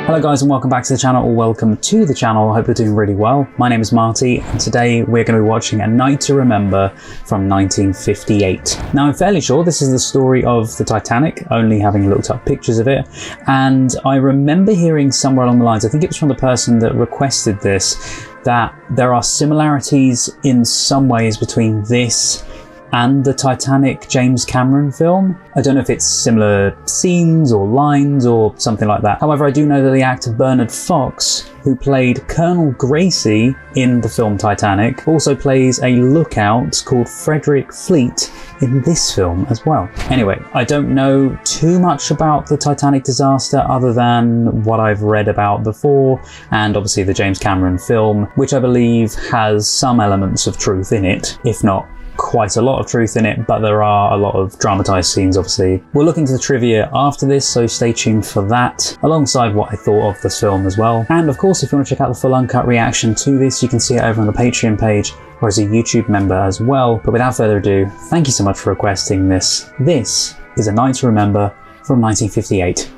Hello guys and welcome back to the channel, or welcome to the channel. I hope you're doing really well. My name is Marty and today we're going to be watching A Night to Remember from 1958. Now I'm fairly sure this is the story of the Titanic, only having looked up pictures of it, and I remember hearing somewhere along the lines, I think it was from the person that requested this, that there are similarities in some ways between this and the Titanic James Cameron film. I don't know if it's similar scenes or lines or something like that. However, I do know that the actor Bernard Fox, who played Colonel Gracie in the film Titanic, also plays a lookout called Frederick Fleet in this film as well. Anyway, I don't know too much about the Titanic disaster other than what I've read about before, and obviously the James Cameron film, which I believe has some elements of truth in it, if not quite a lot of truth in it, but there are a lot of dramatized scenes obviously. We'll look into the trivia after this, so stay tuned for that, alongside what I thought of this film as well. And of course, if you want to check out the full uncut reaction to this, you can see it over on the Patreon page or as a YouTube member as well. But without further ado, thank you so much for requesting this. This is A Night to Remember from 1958.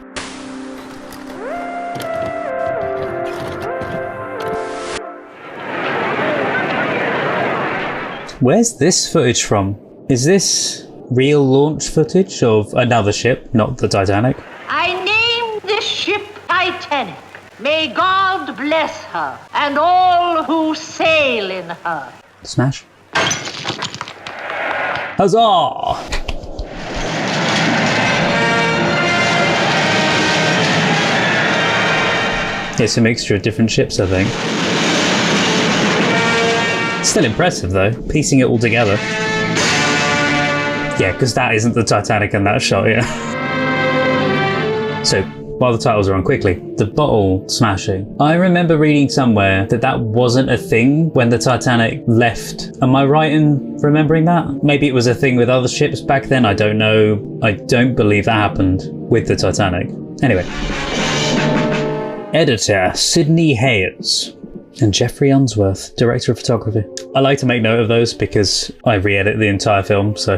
Where's this footage from? Is this real launch footage of another ship, not the Titanic? I named this ship Titanic. May God bless her and all who sail in her. Smash. Huzzah! It's a mixture of different ships, I think. Still impressive though, piecing it all together. Yeah, because that isn't the Titanic in that shot, yeah. So, while the titles are on quickly, the bottle smashing. I remember reading somewhere that that wasn't a thing when the Titanic left. Am I right in remembering that? Maybe it was a thing with other ships back then, I don't know. I don't believe that happened with the Titanic. Anyway. Editor, Sidney Hayes. And Jeffrey Unsworth, director of photography. I like to make note of those because I re-edit the entire film, so.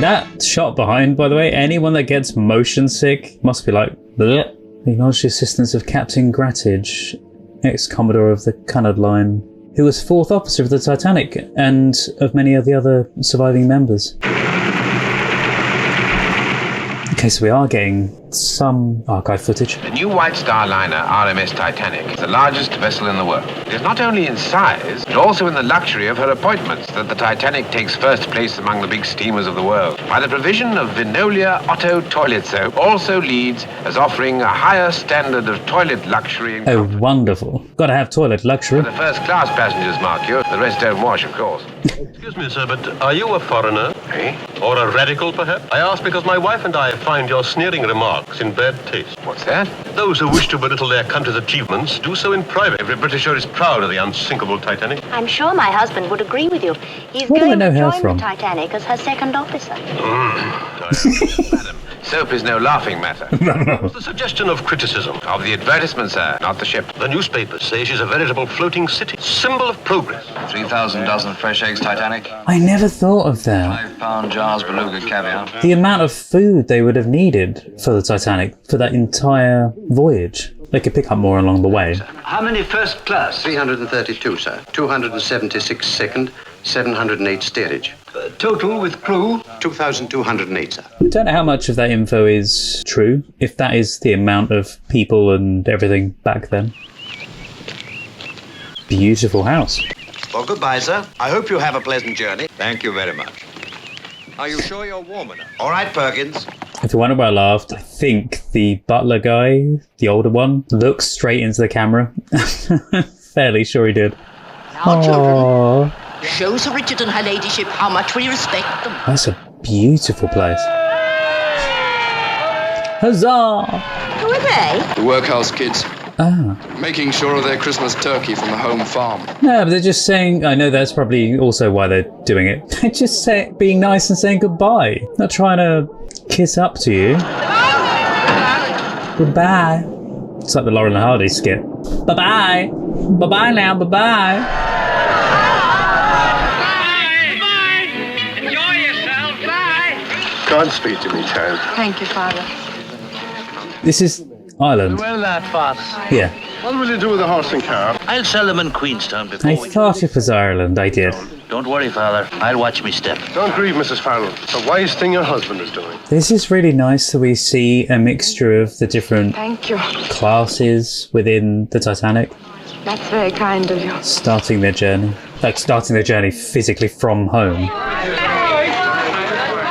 That shot behind, by the way, anyone that gets motion sick must be like, bleh. Acknowledge the assistance of Captain Grattage, ex-commodore of the Cunard Line, who was fourth officer of the Titanic and of many of the other surviving members. Okay, so we are getting some archive footage. The new White Star liner RMS Titanic is the largest vessel in the world. It is not only in size, but also in the luxury of her appointments that the Titanic takes first place among the big steamers of the world. By the provision of Vinolia Otto toilet soap also leads as offering a higher standard of toilet luxury. Oh, wonderful. Gotta have toilet luxury. The first class passengers, mark you. The rest don't wash, of course. Excuse me, sir, but are you a foreigner? Eh? Or a radical, perhaps? I ask because my wife and I find your sneering remarks in bad taste. What's that? Those who wish to belittle their country's achievements do so in private. Every Britisher is proud of the unsinkable Titanic. I'm sure my husband would agree with you. He's Where do I going know to her join from? the Titanic as her second officer. Madam, soap is no laughing matter. What's the suggestion of criticism? Of the advertisement, sir, not the ship. The newspapers say she's a veritable floating city, symbol of progress. 3,000 dozen fresh eggs, Titanic. I never thought of that. 5-pound jars beluga caviar. The amount of food they would have needed for the Titanic for that entire voyage. They could pick up more along the way. How many first class? 332, sir. 276 second, 708 steerage. Total with crew? 2,208, sir. I don't know how much of that info is true, if that is the amount of people and everything back then. Beautiful house. Well, goodbye, sir. I hope you have a pleasant journey. Thank you very much. Are you sure you're warm enough? All right, Perkins. If you wonder where I laughed, I think the butler guy, the older one, looks straight into the camera. Fairly sure he did. Now, children, Aww. show Sir Richard and her ladyship how much we respect them. That's a beautiful place. Huzzah! Who are they? The workhouse kids. Ah. Making sure of their Christmas turkey from the home farm. No, but they're just saying, I know that's probably also why they're doing it. They're just being nice and saying goodbye. Not trying to kiss up to you. Goodbye. It's like the Laurel and Hardy skit. Bye-bye. Bye-bye now, bye-bye. Bye. Enjoy yourself. Bye. Godspeed to me, child. Thank you, Father. This is Island. Well, that, Father. Yeah. What will you do with the horse and car? I'll sell them in Queenstown before I thought it was Ireland, I did. Don't worry, Father. I'll watch me step. Don't grieve, Mrs. Farrell. It's a wise thing your husband is doing. This is really nice that we see a mixture of the different Thank you. classes within the Titanic That's very kind of you. starting their journey. Like, starting their journey physically from home.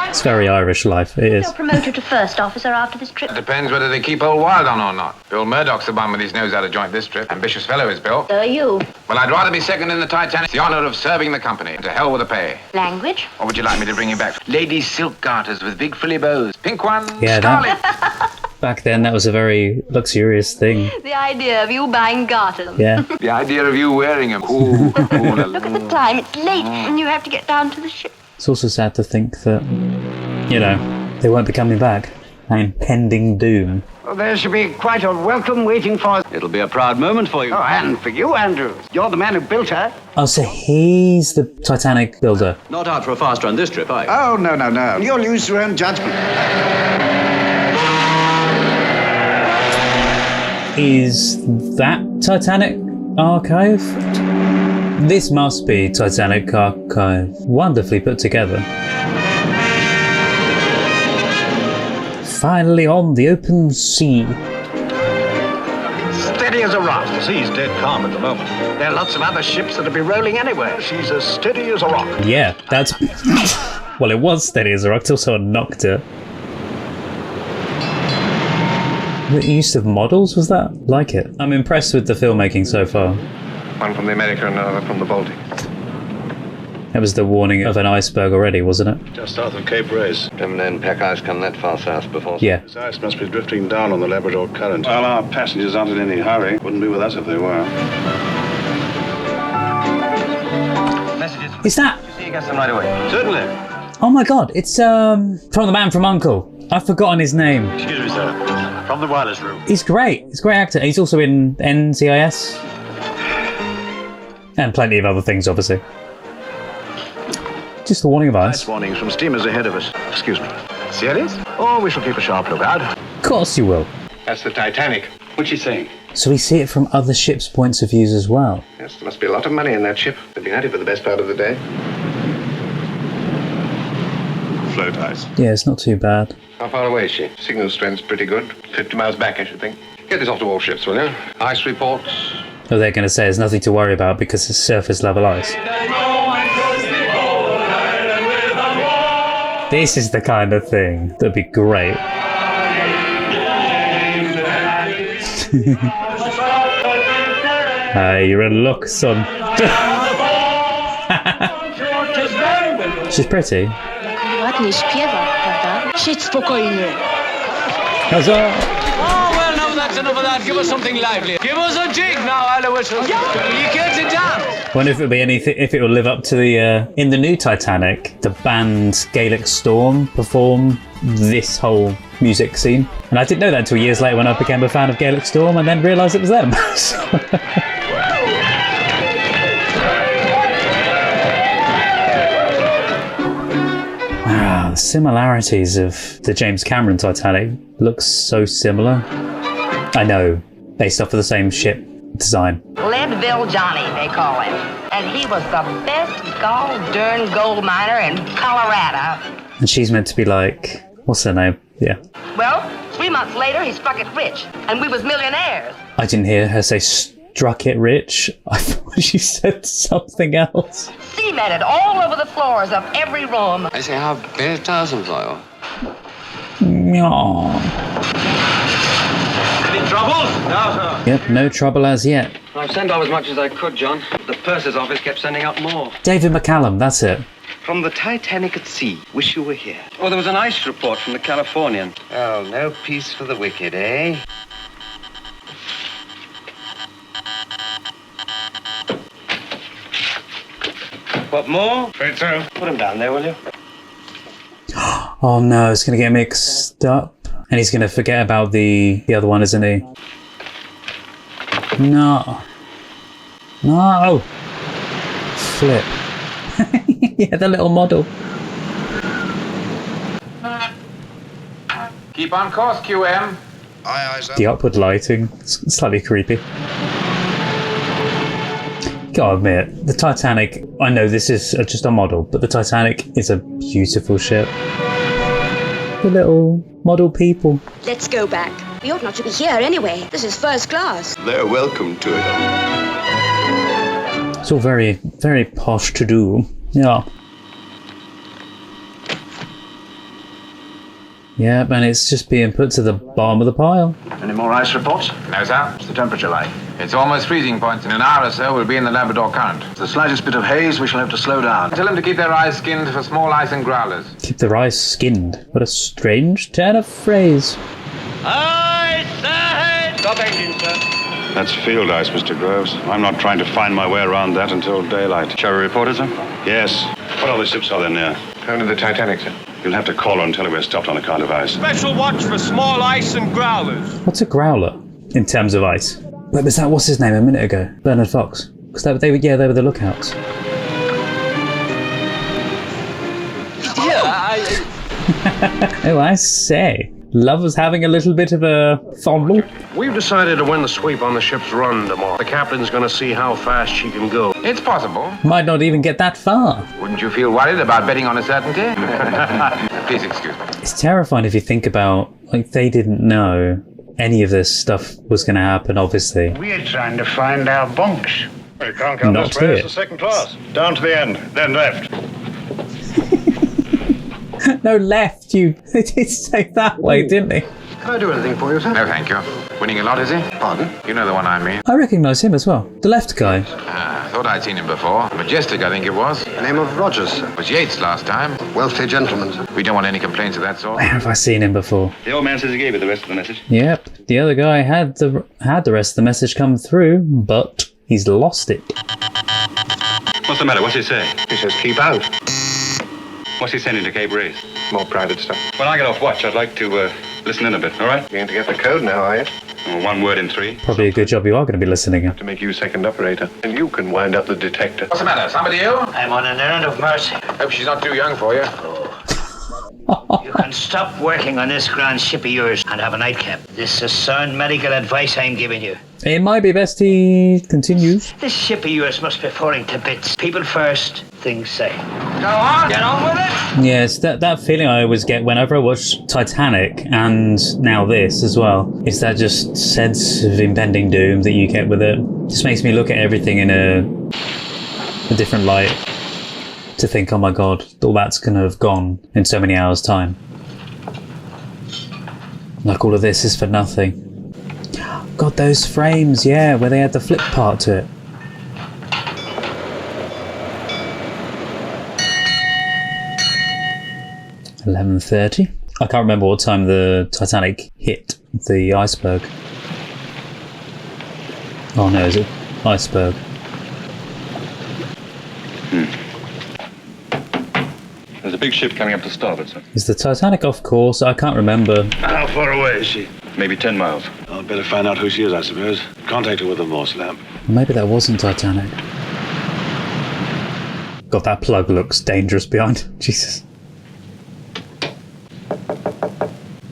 It's very Irish life, it is. You're promoted to first officer after this trip. It depends whether they keep old Wild on or not. Bill Murdoch's the one with his nose out of joint this trip. Ambitious fellow is Bill. So are you. Well, I'd rather be second in the Titanic. The honour of serving the company. To hell with the pay. Language? Or would you like me to bring you back? Ladies' silk garters with big frilly bows. Pink one, Yeah, scarlet. Back then, that was a very luxurious thing. The idea of you buying garters. Yeah. The idea of you wearing them. Ooh, Look at the time. It's late and you have to get down to the ship. It's also sad to think that, you know, they won't be coming back. That impending doom. Well, there should be quite a welcome waiting for us. It'll be a proud moment for you. Oh, and for you, Andrew. You're the man who built her. Oh, so he's the Titanic builder. Not out for a fast run this trip, are you? Oh, no, no, no. You'll use your own judgment. Is that Titanic Archive? This must be Titanic Archive. Wonderfully put together. Finally on the open sea. Steady as a rock. The sea's dead calm at the moment. There are lots of other ships that'll be rolling anyway. She's as steady as a rock. Yeah, that's... well, it was steady as a rock till someone knocked it. The use of models, was that? Like it. I'm impressed with the filmmaking so far. One from the America and another from the Baltic. That was the warning of an iceberg already, wasn't it? Just south of Cape Race. Haven't known pack ice come that far south before. Yeah. This ice must be drifting down on the Labrador Current. Well, our passengers aren't in any hurry. Wouldn't be with us if they were. Messages. Is that... See you get some right away. Certainly. Oh my god, it's from the man from U.N.C.L.E. I've forgotten his name. Excuse me, sir. From the wireless room. He's great. He's a great actor. He's also in NCIS. And plenty of other things, obviously. Just a warning of ice. Ice warnings from steamers ahead of us. Excuse me. Serious? Oh, we shall keep a sharp lookout. Of course you will. That's the Titanic. What's she saying? So we see it from other ships' points of views as well. Yes, there must be a lot of money in that ship. They've been at it for the best part of the day. Float ice. Yeah, it's not too bad. How far away is she? Signal strength's pretty good. 50 miles back, I should think. Get this off to all ships, will you? Ice reports. Oh, they're going to say there's nothing to worry about because it's surface level ice. This is the kind of thing that'd be great. Hey, you're in luck, son. She's pretty. Ładnie śpiewa, prawda? Siedź spokojnie. Huzzah! Oh, well, now that's enough of that. Give us something lively. Give us a jig now, Aloysius. You can't sit down. Wonder if it'll be anything. If it will live up to the in the new Titanic, the band Gaelic Storm perform this whole music scene, and I didn't know that until years later when I became a fan of Gaelic Storm, and then realised it was them. Wow, the similarities of the James Cameron Titanic looks so similar. I know, based off of the same ship design. Leadville Johnny, they call him. And he was the best gall-darn gold miner in Colorado. And she's meant to be like, what's her name? Yeah. Well, 3 months later, he struck it rich, and we was millionaires. I didn't hear her say struck it rich. I thought she said something else. Cemented all over the floors of every room. I say, how bad thousand for Meow. Any trouble? No, sir. Yep, no trouble as yet. I've sent off as much as I could, John. The purser's office kept sending out more. David McCallum, that's it. From the Titanic at sea. Wish you were here. Oh, there was an ice report from the Californian. Oh, no peace for the wicked, eh? What more? Afraid so. Put him down there, will you? Oh no, it's going to get mixed up. And he's going to forget about the other one, isn't he? No. No! Flip. Yeah, the little model. Keep on course, QM. Aye, aye, sir. The upward lighting, slightly creepy. Gotta admit, the Titanic, I know this is just a model, but the Titanic is a beautiful ship. The little model people. Let's go back. We ought not to be here anyway. This is first class. They're welcome to it. It's all very, very posh to do. Yeah. Yeah, and it's just being put to the bottom of the pile. Any more ice reports? No, sir. What's the temperature like? It's almost freezing point. In an hour or so, we'll be in the Labrador Current. The slightest bit of haze, we shall have to slow down. Tell them to keep their eyes skinned for small ice and growlers. Keep their eyes skinned. What a strange turn of phrase. Aye, sir. Stop engine, sir. That's field ice, Mr. Groves. I'm not trying to find my way around that until daylight. Shall we report it, sir? Yes. What other ships are there near? Only the Titanic, sir. You'll have to call her and tell her we're stopped on account of ice. Special watch for small ice and growlers. What's a growler in terms of ice? Wait, was that what's his name a minute ago? Bernard Fox. Because they were the lookouts. Oh, I say. Lovers having a little bit of a fondle. We've decided to win the sweep on the ship's run tomorrow. The captain's going to see how fast she can go. It's possible. Might not even get that far. Wouldn't you feel worried about betting on a certainty? Please excuse me. It's terrifying if you think about, like, they didn't know any of this stuff was going to happen, obviously. We're trying to find our bunks. Well, you can't come Not this way. here. It's the second class. Down to the end, then left. No, left, you. They did say that way, didn't they? Can I do anything for you, sir? No, thank you. Winning a lot, is he? Pardon? You know the one I mean. I recognise him as well. The left guy. Thought I'd seen him before. Majestic, I think it was. The name of Rogers, sir. It was Yates last time. Wealthy gentleman, sir. We don't want any complaints of that sort. Where have I seen him before? The old man says he gave you the rest of the message. Yep, the other guy had the rest of the message come through, but he's lost it. What's the matter? What's he saying? He says keep out. What's he sending to Cape Race? More private stuff. When I get off watch, I'd like to listen in a bit, all right? You're going to get the code now, are you? Oh, 1 word in 3. Probably a good job you are going to be listening in. To make you second operator. And you can wind up the detector. What's the matter? Somebody ill? I'm on an errand of mercy. Hope she's not too young for you. You can stop working on this grand ship of yours and have a nightcap. This is sound medical advice I'm giving you. It might be best he continues. This ship of yours must be falling to bits. People first, things second. Go on! Get on with it! Yes, that feeling I always get whenever I watch Titanic, and now this as well, is that just sense of impending doom that you get with it. Just makes me look at everything in a different light. To think, oh my god, all that's going to have gone in so many hours' time. Like all of this is for nothing. God, those frames, yeah, where they had the flip part to it. $11:30. I can't remember what time the Titanic hit the iceberg. Oh no, is it iceberg? There's a big ship coming up to starboard, sir. Is the Titanic off course? I can't remember. How far away is she? Maybe 10 miles. I'd better find out who she is, I suppose. Contact her with a Morse lamp. Maybe that wasn't Titanic. God, that plug looks dangerous behind. Jesus.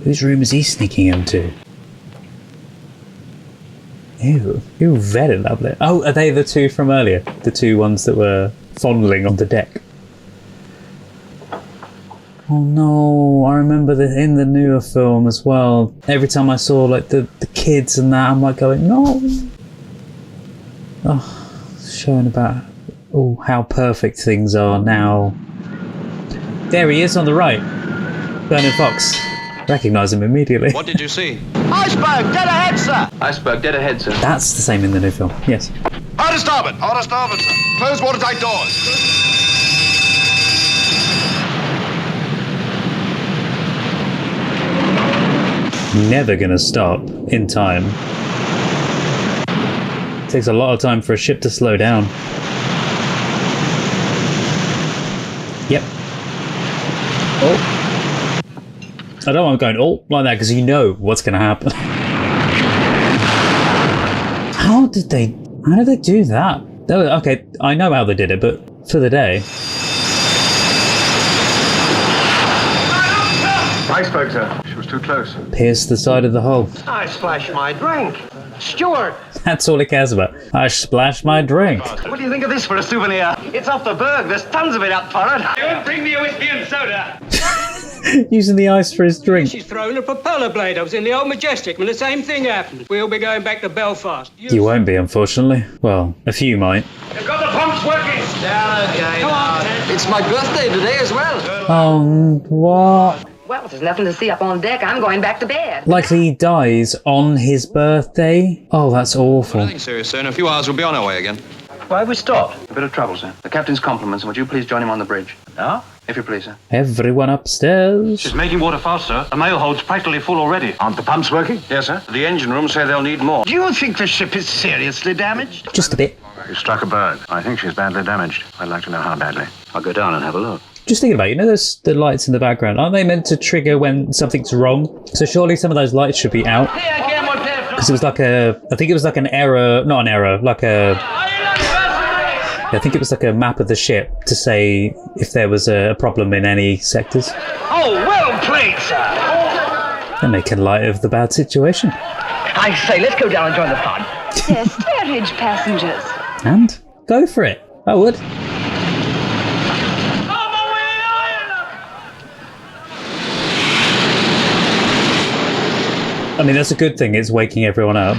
Whose room is he sneaking into? Ew. Ew, very lovely. Oh, are they the two from earlier? The two ones that were fondling on the deck? Oh no, I remember in the newer film as well. Every time I saw like the kids and that, I'm like going, no. Oh, showing about how perfect things are now. There he is on the right. Bernard Fox. Recognise him immediately. What did you see? Iceberg, dead ahead, sir! Iceberg dead ahead, sir. That's the same in the new film, yes. Order starboard, sir. Close watertight doors. Never gonna stop in time. Takes a lot of time for a ship to slow down. Yep. Oh. I don't want going like that because you know what's gonna happen. How did they do that? Okay, I know how they did it, but for the day. Iceberg, sir. She was too close. Pierce the side of the hull. I splashed my drink. Steward! That's all he cares about. I splashed my drink. What do you think of this for a souvenir? It's off the berg. There's tons of it up for it. You won't bring me a whiskey and soda. Using the ice for his drink. She's thrown a propeller blade. I was in the old Majestic when the same thing happened. We'll be going back to Belfast. You won't be, unfortunately. Well, a few might. You've got the pumps working. Down again. Come on. It's my birthday today as well. Oh, what? Well, there's nothing to see up on deck. I'm going back to bed. Likely he dies on his birthday? Oh, that's awful. Nothing serious, sir. In a few hours, we'll be on our way again. Why have we stopped? A bit of trouble, sir. The captain's compliments, and would you please join him on the bridge? No? If you please, sir. Everyone upstairs. She's making water fast, sir. The mail hold's practically full already. Aren't the pumps working? Yes, sir. The engine room say they'll need more. Do you think the ship is seriously damaged? Just a bit. She struck a berg. I think she's badly damaged. I'd like to know how badly. I'll go down and have a look. Just thinking about it, you know those the lights in the background, aren't they meant to trigger when something's wrong? So surely some of those lights should be out. Because it was like I think it was like an error, not an error, like I think it was like a map of the ship to say if there was a problem in any sectors. Oh, well played, sir. They're making light of the bad situation. I say, let's go down and join the fun. Yes, steerage passengers. And go for it. I would. I mean, that's a good thing. It's waking everyone up.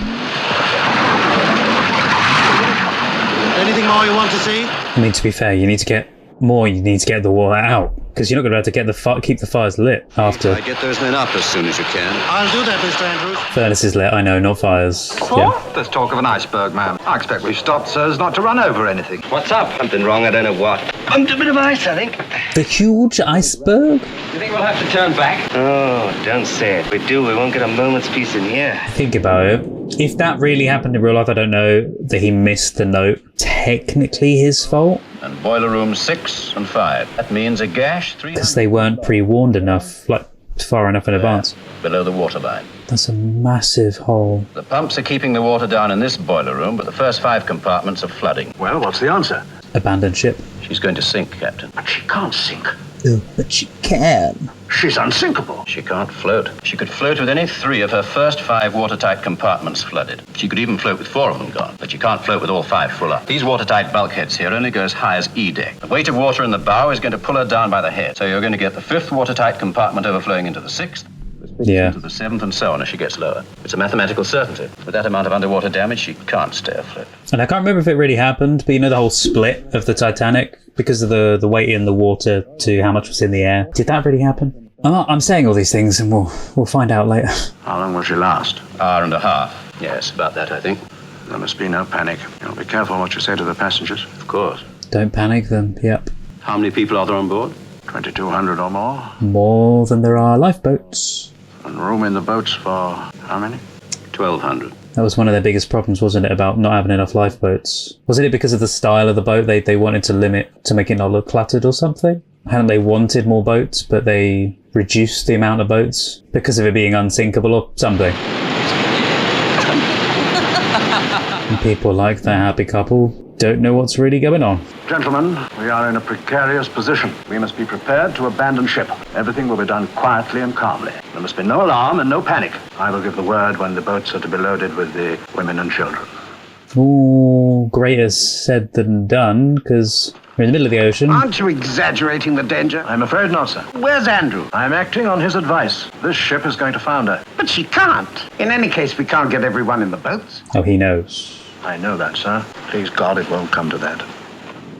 Anything more you want to see? I mean, to be fair, you need to get more. You need to get the water out because you're not going to be able to get keep the fires lit after. Get those men up as soon as you can. I'll do that, Mr. Andrews. Furnaces lit. I know, not fires. Yeah. There's talk of an iceberg, ma'am. I expect we've stopped so as not to run over anything. What's up? Something wrong, I don't know what. Bumped a bit of ice, I think. The huge iceberg? You think we'll have to turn back? Oh, don't say it. If we do, we won't get a moment's peace in here. Think about it. If that really happened in real life, I don't know that he missed the note. Technically his fault. And boiler rooms 6 and 5. That means a gash 300 because they weren't pre-warned enough, like far enough in advance. below the waterline. That's a massive hole. The pumps are keeping the water down in this boiler room, but the first 5 compartments are flooding. Well, what's the answer? Abandoned ship. She's going to sink, Captain. But she can't sink. Oh, but she can. She's unsinkable. She can't float. She could float with any 3 of her first 5 watertight compartments flooded. She could even float with 4 of them gone, but she can't float with all 5 full up. These watertight bulkheads here only go as high as E deck. The weight of water in the bow is going to pull her down by the head. So you're going to get the 5th watertight compartment overflowing into the 6th, into the 7th, and so on as she gets lower. It's a mathematical certainty. With that amount of underwater damage, she can't stay afloat. And I can't remember if it really happened, but you know the whole split of the Titanic because of the weight in the water to how much was in the air. Did that really happen? I'm saying all these things, and we'll find out later. How long will she last? Hour and a half. Yes, about that, I think. There must be no panic. You'll be careful what you say to the passengers. Of course. Don't panic them. Yep. How many people are there on board? 2,200 or more. More than there are lifeboats. And room in the boats for how many? 1,200. That was one of their biggest problems, wasn't it, about not having enough lifeboats? Wasn't it because of the style of the boat? They wanted to limit to make it not look cluttered or something? Hadn't they wanted more boats, but they reduced the amount of boats because of it being unsinkable or something? And people like that happy couple don't know what's really going on. Gentlemen, we are in a precarious position. We must be prepared to abandon ship. Everything will be done quietly and calmly. There must be no alarm and no panic. I will give the word when the boats are to be loaded with the women and children. Ooh, greater said than done, because we're in the middle of the ocean. Aren't you exaggerating the danger? I'm afraid not, sir. Where's Andrew? I'm acting on his advice. This ship is going to founder. But she can't. In any case, we can't get everyone in the boats. Oh, he knows. I know that, sir. Please God, it won't come to that.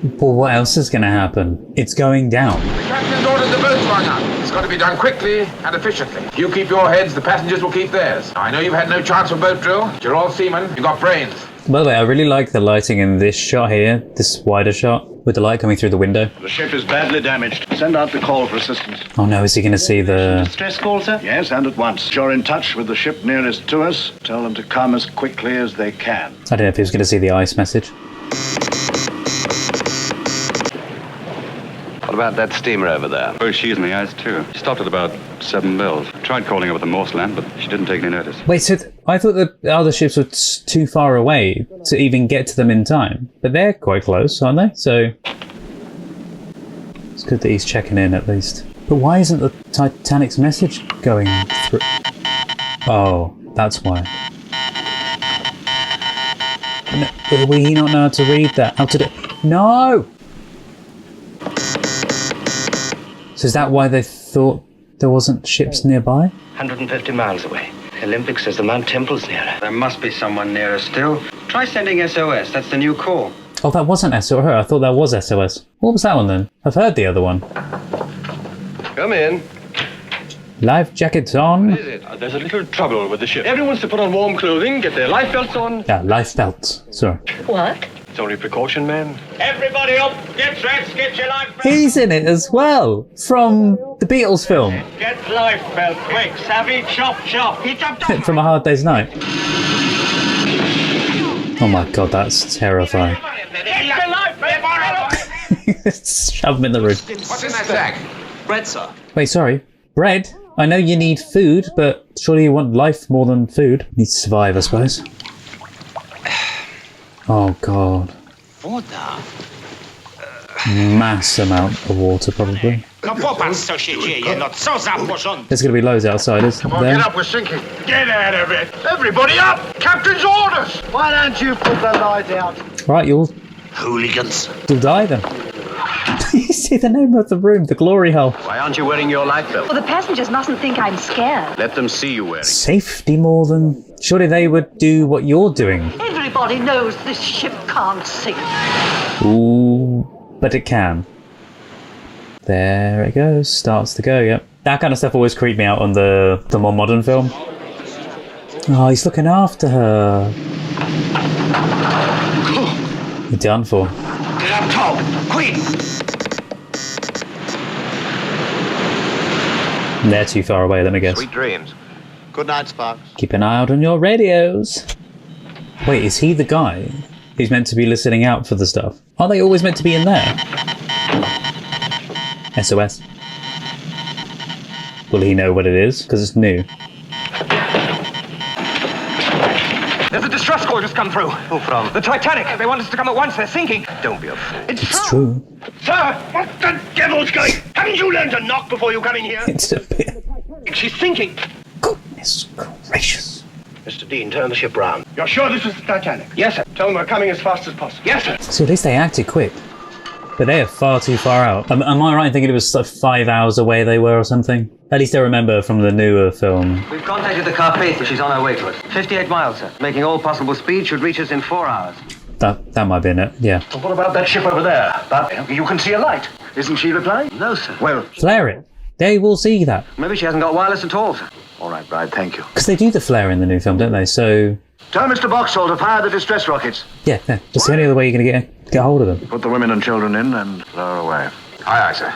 Well, what else is going to happen? It's going down. The captain's ordered the boats run up. It's got to be done quickly and efficiently. You keep your heads, the passengers will keep theirs. I know you've had no chance for boat drill, but you're all seamen, you've got brains. By the way, I really like the lighting in this shot here, this wider shot, with the light coming through the window. The ship is badly damaged. Send out the call for assistance. Oh no, is he going to see the... Distress call, sir? Yes, and at once. If you're in touch with the ship nearest to us, tell them to come as quickly as they can. I don't know if he was going to see the ice message. What about that steamer over there? Oh, she's in the ice too. She stopped at about 7 mils. Tried calling her with the Morseland, but she didn't take any notice. Wait, so I thought the other ships were too far away to even get to them in time. But they're quite close, aren't they? So it's good that he's checking in at least. But why isn't the Titanic's message going through? Oh, that's why. No, will he not know how to read that? How to do? No! So is that why they thought there wasn't ships nearby? 150 miles away. Olympic says the Mount Temple's nearer. There must be someone nearer still. Try sending SOS. That's the new call. Oh, that wasn't SOS. I thought that was SOS. What was that one then? I've heard the other one. Come in. Life jackets on. What is it? There's a little trouble with the ship. Everyone's to put on warm clothing, get their life belts on. Yeah, life belts. Sorry. What? It's only precaution, man. Everybody up! Get dressed, get your life belt! He's in it as well, from the Beatles film. Get life belt, quick! Savvy, chop, chop! He chopped off! From A Hard Day's Night. Oh my god, that's terrifying. Get your life belt! Shove him in the room. What's in that sack? Bread, sir. Wait, sorry. Bread? I know you need food, but surely you want life more than food. You need to survive, I suppose. Oh god. Water? Mass amount of water, probably. No popatrz, co się dzieje, no co za porządek! There's going to be loads outside, isn't Come on, there? get up, we're sinking. Get out of it! Everybody up! Captain's orders! Why don't you put the light out? Right, you'll Hooligans! die then. You see the name of the room, the glory hole. Why aren't you wearing your life belt? Well, the passengers mustn't think I'm scared. Let them see you wearing. Safety more than... Surely they would do what you're doing. Everybody knows this ship can't sink. Ooh, but it can. There it goes, starts to go, yep. That kind of stuff always creeped me out on the more modern film. Oh, he's looking after her. You're done for. Get up top, quick! They're too far away, let me guess. Sweet dreams. Good night, Sparks. Keep an eye out on your radios. Wait, is he the guy who's meant to be listening out for the stuff? Are they always meant to be in there? SOS. Will he know what it is? Because it's new. There's a distress call just come through. Who from? The Titanic. They want us to come at once. They're sinking. Don't be a fool. It's true. Sir, what the devil's going? Haven't you learned to knock before you come in here? It's a bit... She's sinking. Goodness gracious. Mr. Dean, turn the ship round. You're sure this is the Titanic? Yes, sir. Tell them we're coming as fast as possible. Yes, sir. So at least they acted quick. But they are far too far out. Am I right in thinking it was like 5 hours away they were or something? At least I remember from the newer film. We've contacted the Carpathia. She's on her way to us. 58 miles, sir. Making all possible speed should reach us in 4 hours. That might be in it, yeah. Well, what about that ship over there? That you can see a light. Isn't she replying? No, sir. Well, Flare it. They will see that. Maybe she hasn't got wireless at all, sir. all right, Bride, thank you. Because they do the flare in the new film, don't they? So... Tell Mr. Boxall to fire the distress rockets. Yeah, that's the only other way you're going to get hold of them. Put the women and children in and lower away. Aye, aye, sir.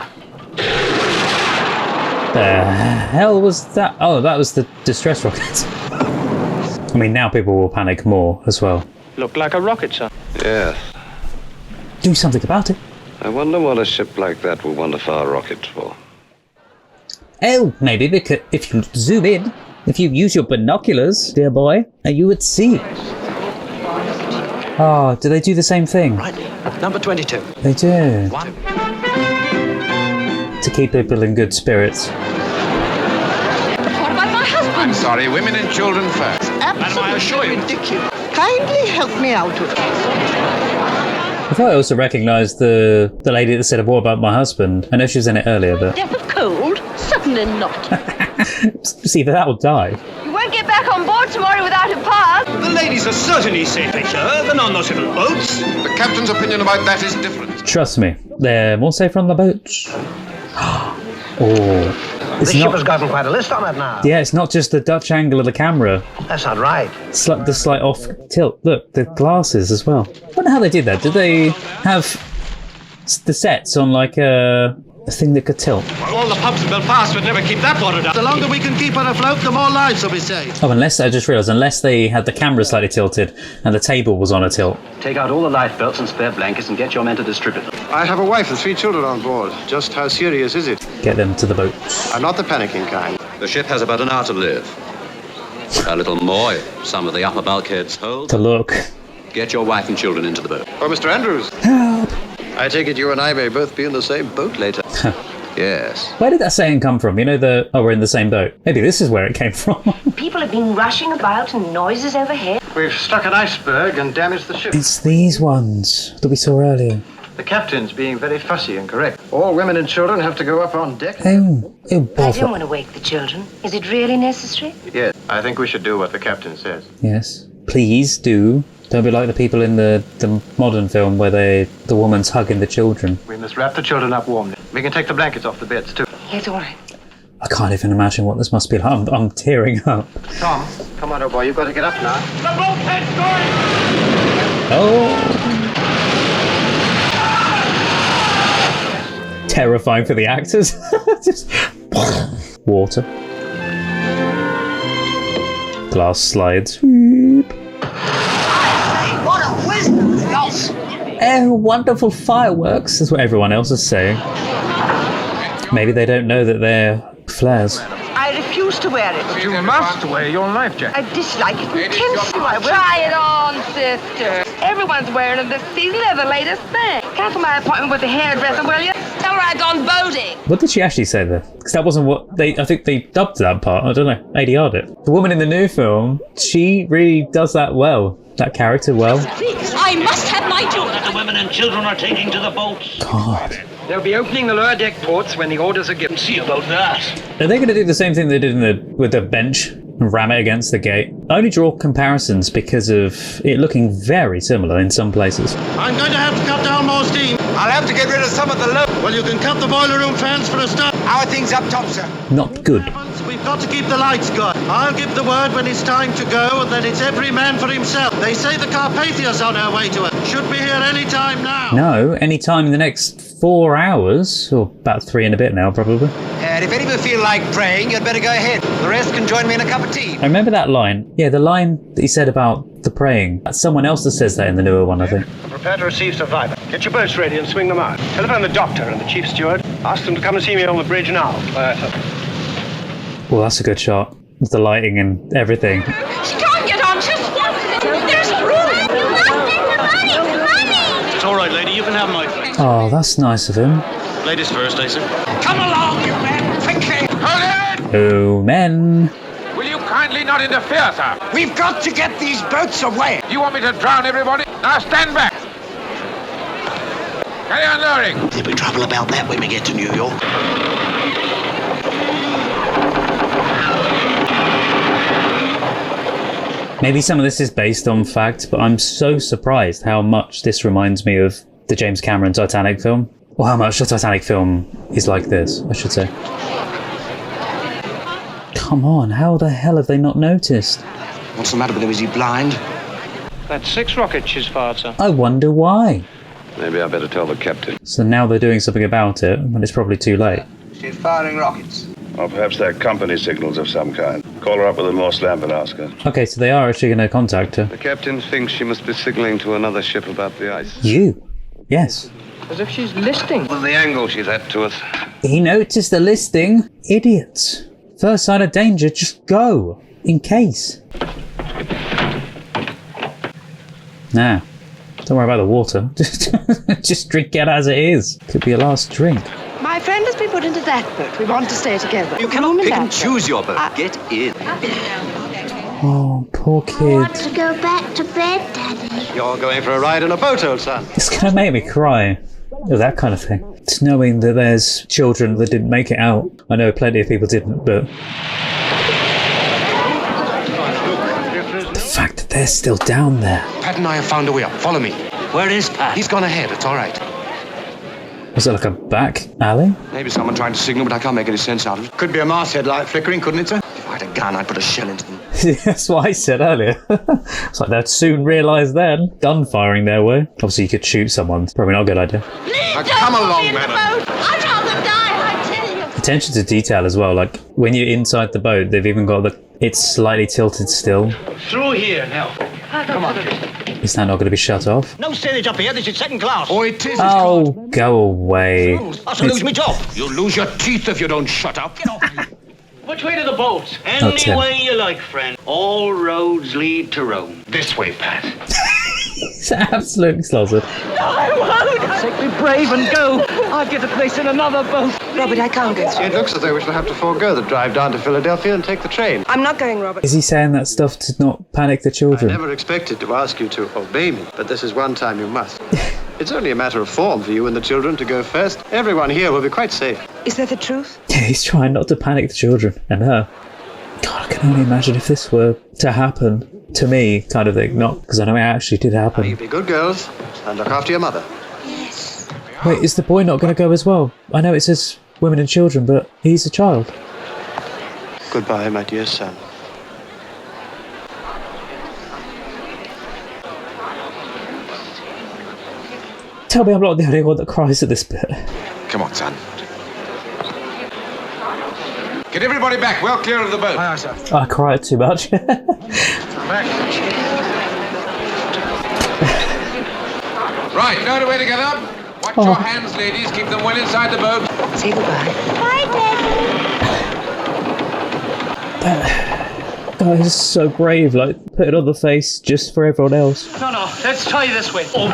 The hell was that? Oh, that was the distress rockets. I mean, now people will panic more as well. Looked like a rocket, sir. Yes. Do something about it. I wonder what a ship like that will want to fire rockets for. Oh, maybe because if you zoom in, if you use your binoculars, dear boy, you would see. Oh, do they do the same thing? Right. Number 22. They do. One. To keep people in good spirits. What about my husband? I'm sorry, women and children first. Absolutely ridiculous. Kindly help me out with this. I thought I also recognised the lady that said, "What about my husband?" I know she was in it earlier, but... Death of cold? Certainly not. See, that will die. You won't get back on board tomorrow without a pass. The ladies are certainly safer, sir, than on those little boats. The captain's opinion about that is different. Trust me, they're more safer on the boats. Oh, This ship has gotten quite a list on it now. Yeah, it's not just the Dutch angle of the camera. That's not right. It's like the slight off tilt. Look, the glasses as well. I wonder how they did that. Did they have the sets on like a thing that could tilt? Well, all the pubs in Belfast would never keep that water down. The longer we can keep her afloat, the more lives will be saved. Oh, unless I just realised, unless they had the camera slightly tilted and the table was on a tilt. Take out all the life belts and spare blankets and get your men to distribute them. I have a wife and 3 children on board. Just how serious is it? Get them to the boat. I'm not the panicking kind. The ship has about an hour to live. A little more if some of the upper bulkheads hold. To look. Get your wife and children into the boat. Oh, Mr. Andrews. Help! I take it you and I may both be in the same boat later. Yes. Where did that saying come from? You know, we're in the same boat. Maybe this is where it came from. People have been rushing about and noises overhead. We've struck an iceberg and damaged the ship. It's these ones that we saw earlier. The captain's being very fussy and correct. All women and children have to go up on deck. Oh, I don't want to wake the children. Is it really necessary? Yes, I think we should do what the captain says. Yes. Please do. Don't be like the people in the modern film where the woman's hugging the children. We must wrap the children up warmly. We can take the blankets off the beds too. Yes, all right. I can't even imagine what this must be like. I'm tearing up. Tom, come on, old boy. You've got to get up now. The bulkhead's going! Oh! Terrifying for the actors. Just water. Glass slides. What a wisdom! Oh, wonderful fireworks. That's what everyone else is saying. Maybe they don't know that they're flares. I refuse to wear it. But you must wear your life jacket. I dislike it intensely. I will. Try it on, sister. Everyone's wearing them this season. They're the latest thing. Cancel my appointment with the hairdresser, will you? Tell her I've gone boating. What did she actually say there? Because that wasn't what I think they dubbed that part. I don't know. ADR'd it. The woman in the new film, she really does that well. That character well. I must have my jewel. The women and children are taking to the boats. God. They'll be opening the lower deck ports when the orders are given. See about that. Are they going to do the same thing they did with the bench and ram it against the gate? I only draw comparisons because of it looking very similar in some places. I'm going to have to cut down more steam. I'll have to get rid of some of the low. Well, you can cut the boiler room fans for a start. How are things up top, sir? Not good. We've got to keep the lights going. I'll give the word when it's time to go, and then it's every man for himself. They say the Carpathia's on her way to it. Should be here any time now. No, any time in the next 4 hours, or about 3 and a bit now, probably. And if any of you feel like praying, you'd better go ahead. The rest can join me in a cup of tea. I remember that line. Yeah, the line that he said about the praying. That's someone else that says that in the newer one, I think. Prepare to receive survivor. Get your boats ready and swing them out. Telephone the doctor and the chief steward. Ask them to come and see me on the bridge now. Well, that's a good shot. With the lighting and everything. She can't get on. She's floating. There's room. You must take the money. It's all right, lady. You can have my place. Oh, that's nice of him. Ladies first, I said. Come along, you men! Quickly! Hold it! Oh, men. Will you kindly not interfere, sir? We've got to get these boats away! Do you want me to drown everybody? Now stand back! Carry on lowering! There'll be trouble about that when we get to New York. Maybe some of this is based on fact, but I'm so surprised how much this reminds me of the James Cameron Titanic film. Or how much the Titanic film is like this, I should say. Come on, how the hell have they not noticed? What's the matter with him? Is he blind? That's 6 rockets she's fired, sir. I wonder why. Maybe I better tell the captain. So now they're doing something about it, but it's probably too late. She's firing rockets. Or perhaps they're company signals of some kind. Call her up with a Morse lamp and ask her. Okay, so they are actually going to contact her. The captain thinks she must be signaling to another ship about the ice. You? Yes. As if she's listening. Well, the angle she's at to us. He noticed the listing. Idiots. First sign of danger, just go. In case. Nah. Don't worry about the water. Just drink it as it is. Could be your last drink. My friend has been put into that boat. We want to stay together. You cannot pick and choose your boat. Get in. Oh, poor kid. I want to go back to bed, Daddy. You're going for a ride in a boat, old son. It's going to make me cry. Oh, that kind of thing. It's knowing that there's children that didn't make it out. I know plenty of people didn't, but... the fact that they're still down there. Pat and I have found a way up. Follow me. Where is Pat? He's gone ahead. It's all right. Was it like a back alley? Maybe someone trying to signal, but I can't make any sense out of it. Could be a masthead light flickering, couldn't it, sir? If I had a gun, I'd put a shell into them. That's what I said earlier. It's like they'd soon realise then. Gun firing their way. Obviously you could shoot someone. Probably not a good idea. Come along, madam. I'd rather die, I tell you. Attention to detail as well. Like when you're inside the boat, they've even got it's slightly tilted still. Through here now. Come on. Is that not going to be shut off? No sailage up here. This is second class. Oh, it is. Oh, go away. I shall lose me job. You'll lose your teeth if you don't shut up. Get off. Which way to the boats? Oh, Any Tim. way you like, friend. All roads lead to Rome. This way, Pat. It's an absolute closet. No, I won't. God's sake, be brave and go. I'll get a place in another boat. Robert, I can't go through. It looks as though we shall have to forego the drive down to Philadelphia and take the train. I'm not going, Robert. Is he saying that stuff to not panic the children? I never expected to ask you to obey me, but this is one time you must. It's only a matter of form for you and the children to go first. Everyone here will be quite safe. Is that the truth? Yeah, he's trying not to panic the children and her. God, I can only imagine if this were to happen to me, kind of thing. Not because I know it actually did happen. You be good girls and look after your mother. Yes. Wait, is the boy not going to go as well? I know it says women and children, but he's a child. Goodbye, my dear son. Tell me I'm not the only one that cries at this bit. Come on, son. Get everybody back, well clear of the boat. Aye, sir. I cried too much. Back. Right, nowhere to get up. Watch your hands, ladies. Keep them well inside the boat. Say goodbye. Bye, That guy is so brave, like, put it on the face just for everyone else. No, let's try this way. Oh.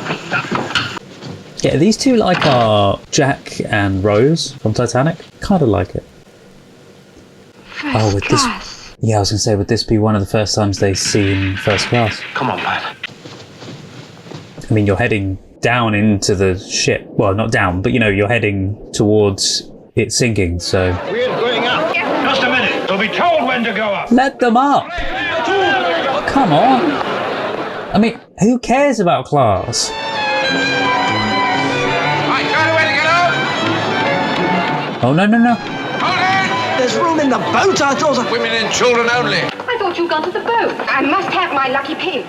Yeah, these two like our Jack and Rose from Titanic. Kind of like it. First with class. this. Yeah, I was going to say, would this be one of the first times they've seen first class? Come on, Pat. I mean, you're heading down into the ship. Well, not down, but you know, you're heading towards it sinking, so... We're going up. Just a minute. They'll be told when to go up. Let them up! Come on! I mean, who cares about class? Right, nowhere to get up. Oh, no. Hold it! There's room in the boat, I thought. Women and children only. I thought you'd gone to the boat. I must have my lucky pig.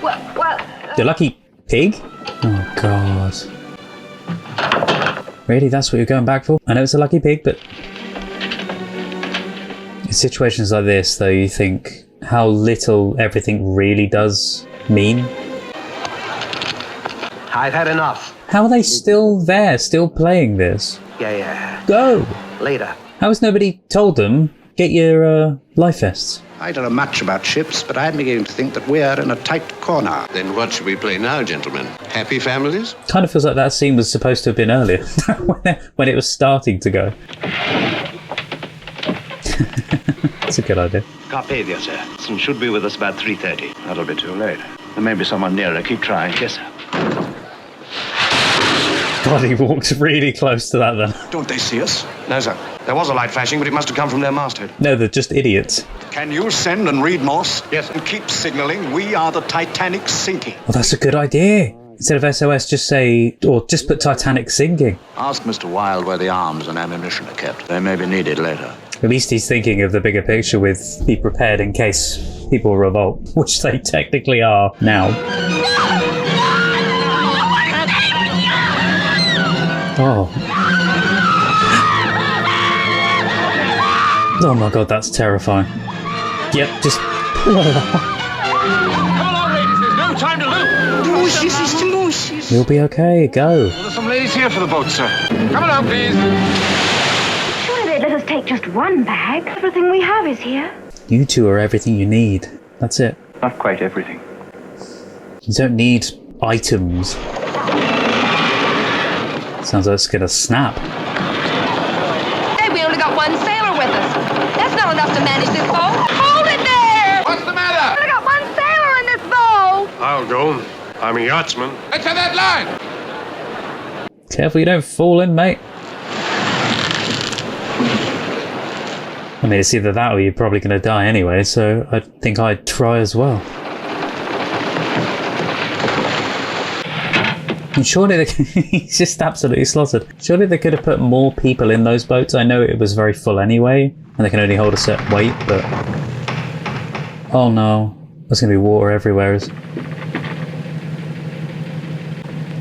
Well... The lucky pig? Oh, God. Really? That's what you're going back for? I know it's a lucky pig, but... In situations like this, though, you think how little everything really does mean. I've had enough. How are they still there, still playing this? Yeah. Go! Later. How has nobody told them, get your life vests? I don't know much about ships, but I'm beginning to think that we're in a tight corner. Then what should we play now, gentlemen? Happy families? Kind of feels like that scene was supposed to have been earlier, when it was starting to go. That's a good idea. Carpathia, sir. And should be with us about 3:30. That'll be too late. There may be someone nearer. Keep trying. Yes, sir. God, he walked really close to that then. Don't they see us? No, sir. There was a light flashing, but it must have come from their masthead. No, they're just idiots. Can you send and read Morse? Yes. And keep signaling we are the Titanic sinking. Well, that's a good idea. Instead of SOS, just say, or just put Titanic sinking. Ask Mr. Wilde where the arms and ammunition are kept. They may be needed later. At least he's thinking of the bigger picture with be prepared in case people revolt, which they technically are now. Oh. Oh my God, that's terrifying. Yep, just... Come along, ladies. There's no time to lose. You'll be okay, go. Well, there's some ladies here for the boat, sir. Come along, please. Surely they'd let us take just one bag. Everything we have is here. You two are everything you need. That's it. Not quite everything. You don't need items. Sounds like it's gonna snap. Hey, we only got one sailor with us. That's not enough to manage this boat. Hold it there! What's the matter? We only got one sailor in this boat. I'll go. I'm a yachtsman. Let's have that line. Careful you don't fall in, mate. I mean, it's either that or you're probably gonna die anyway, so I think I'd try as well. And surely he's just absolutely slaughtered. Surely they could have put more people in those boats. I know it was very full anyway, and they can only hold a certain weight, but... Oh no. There's going to be water everywhere.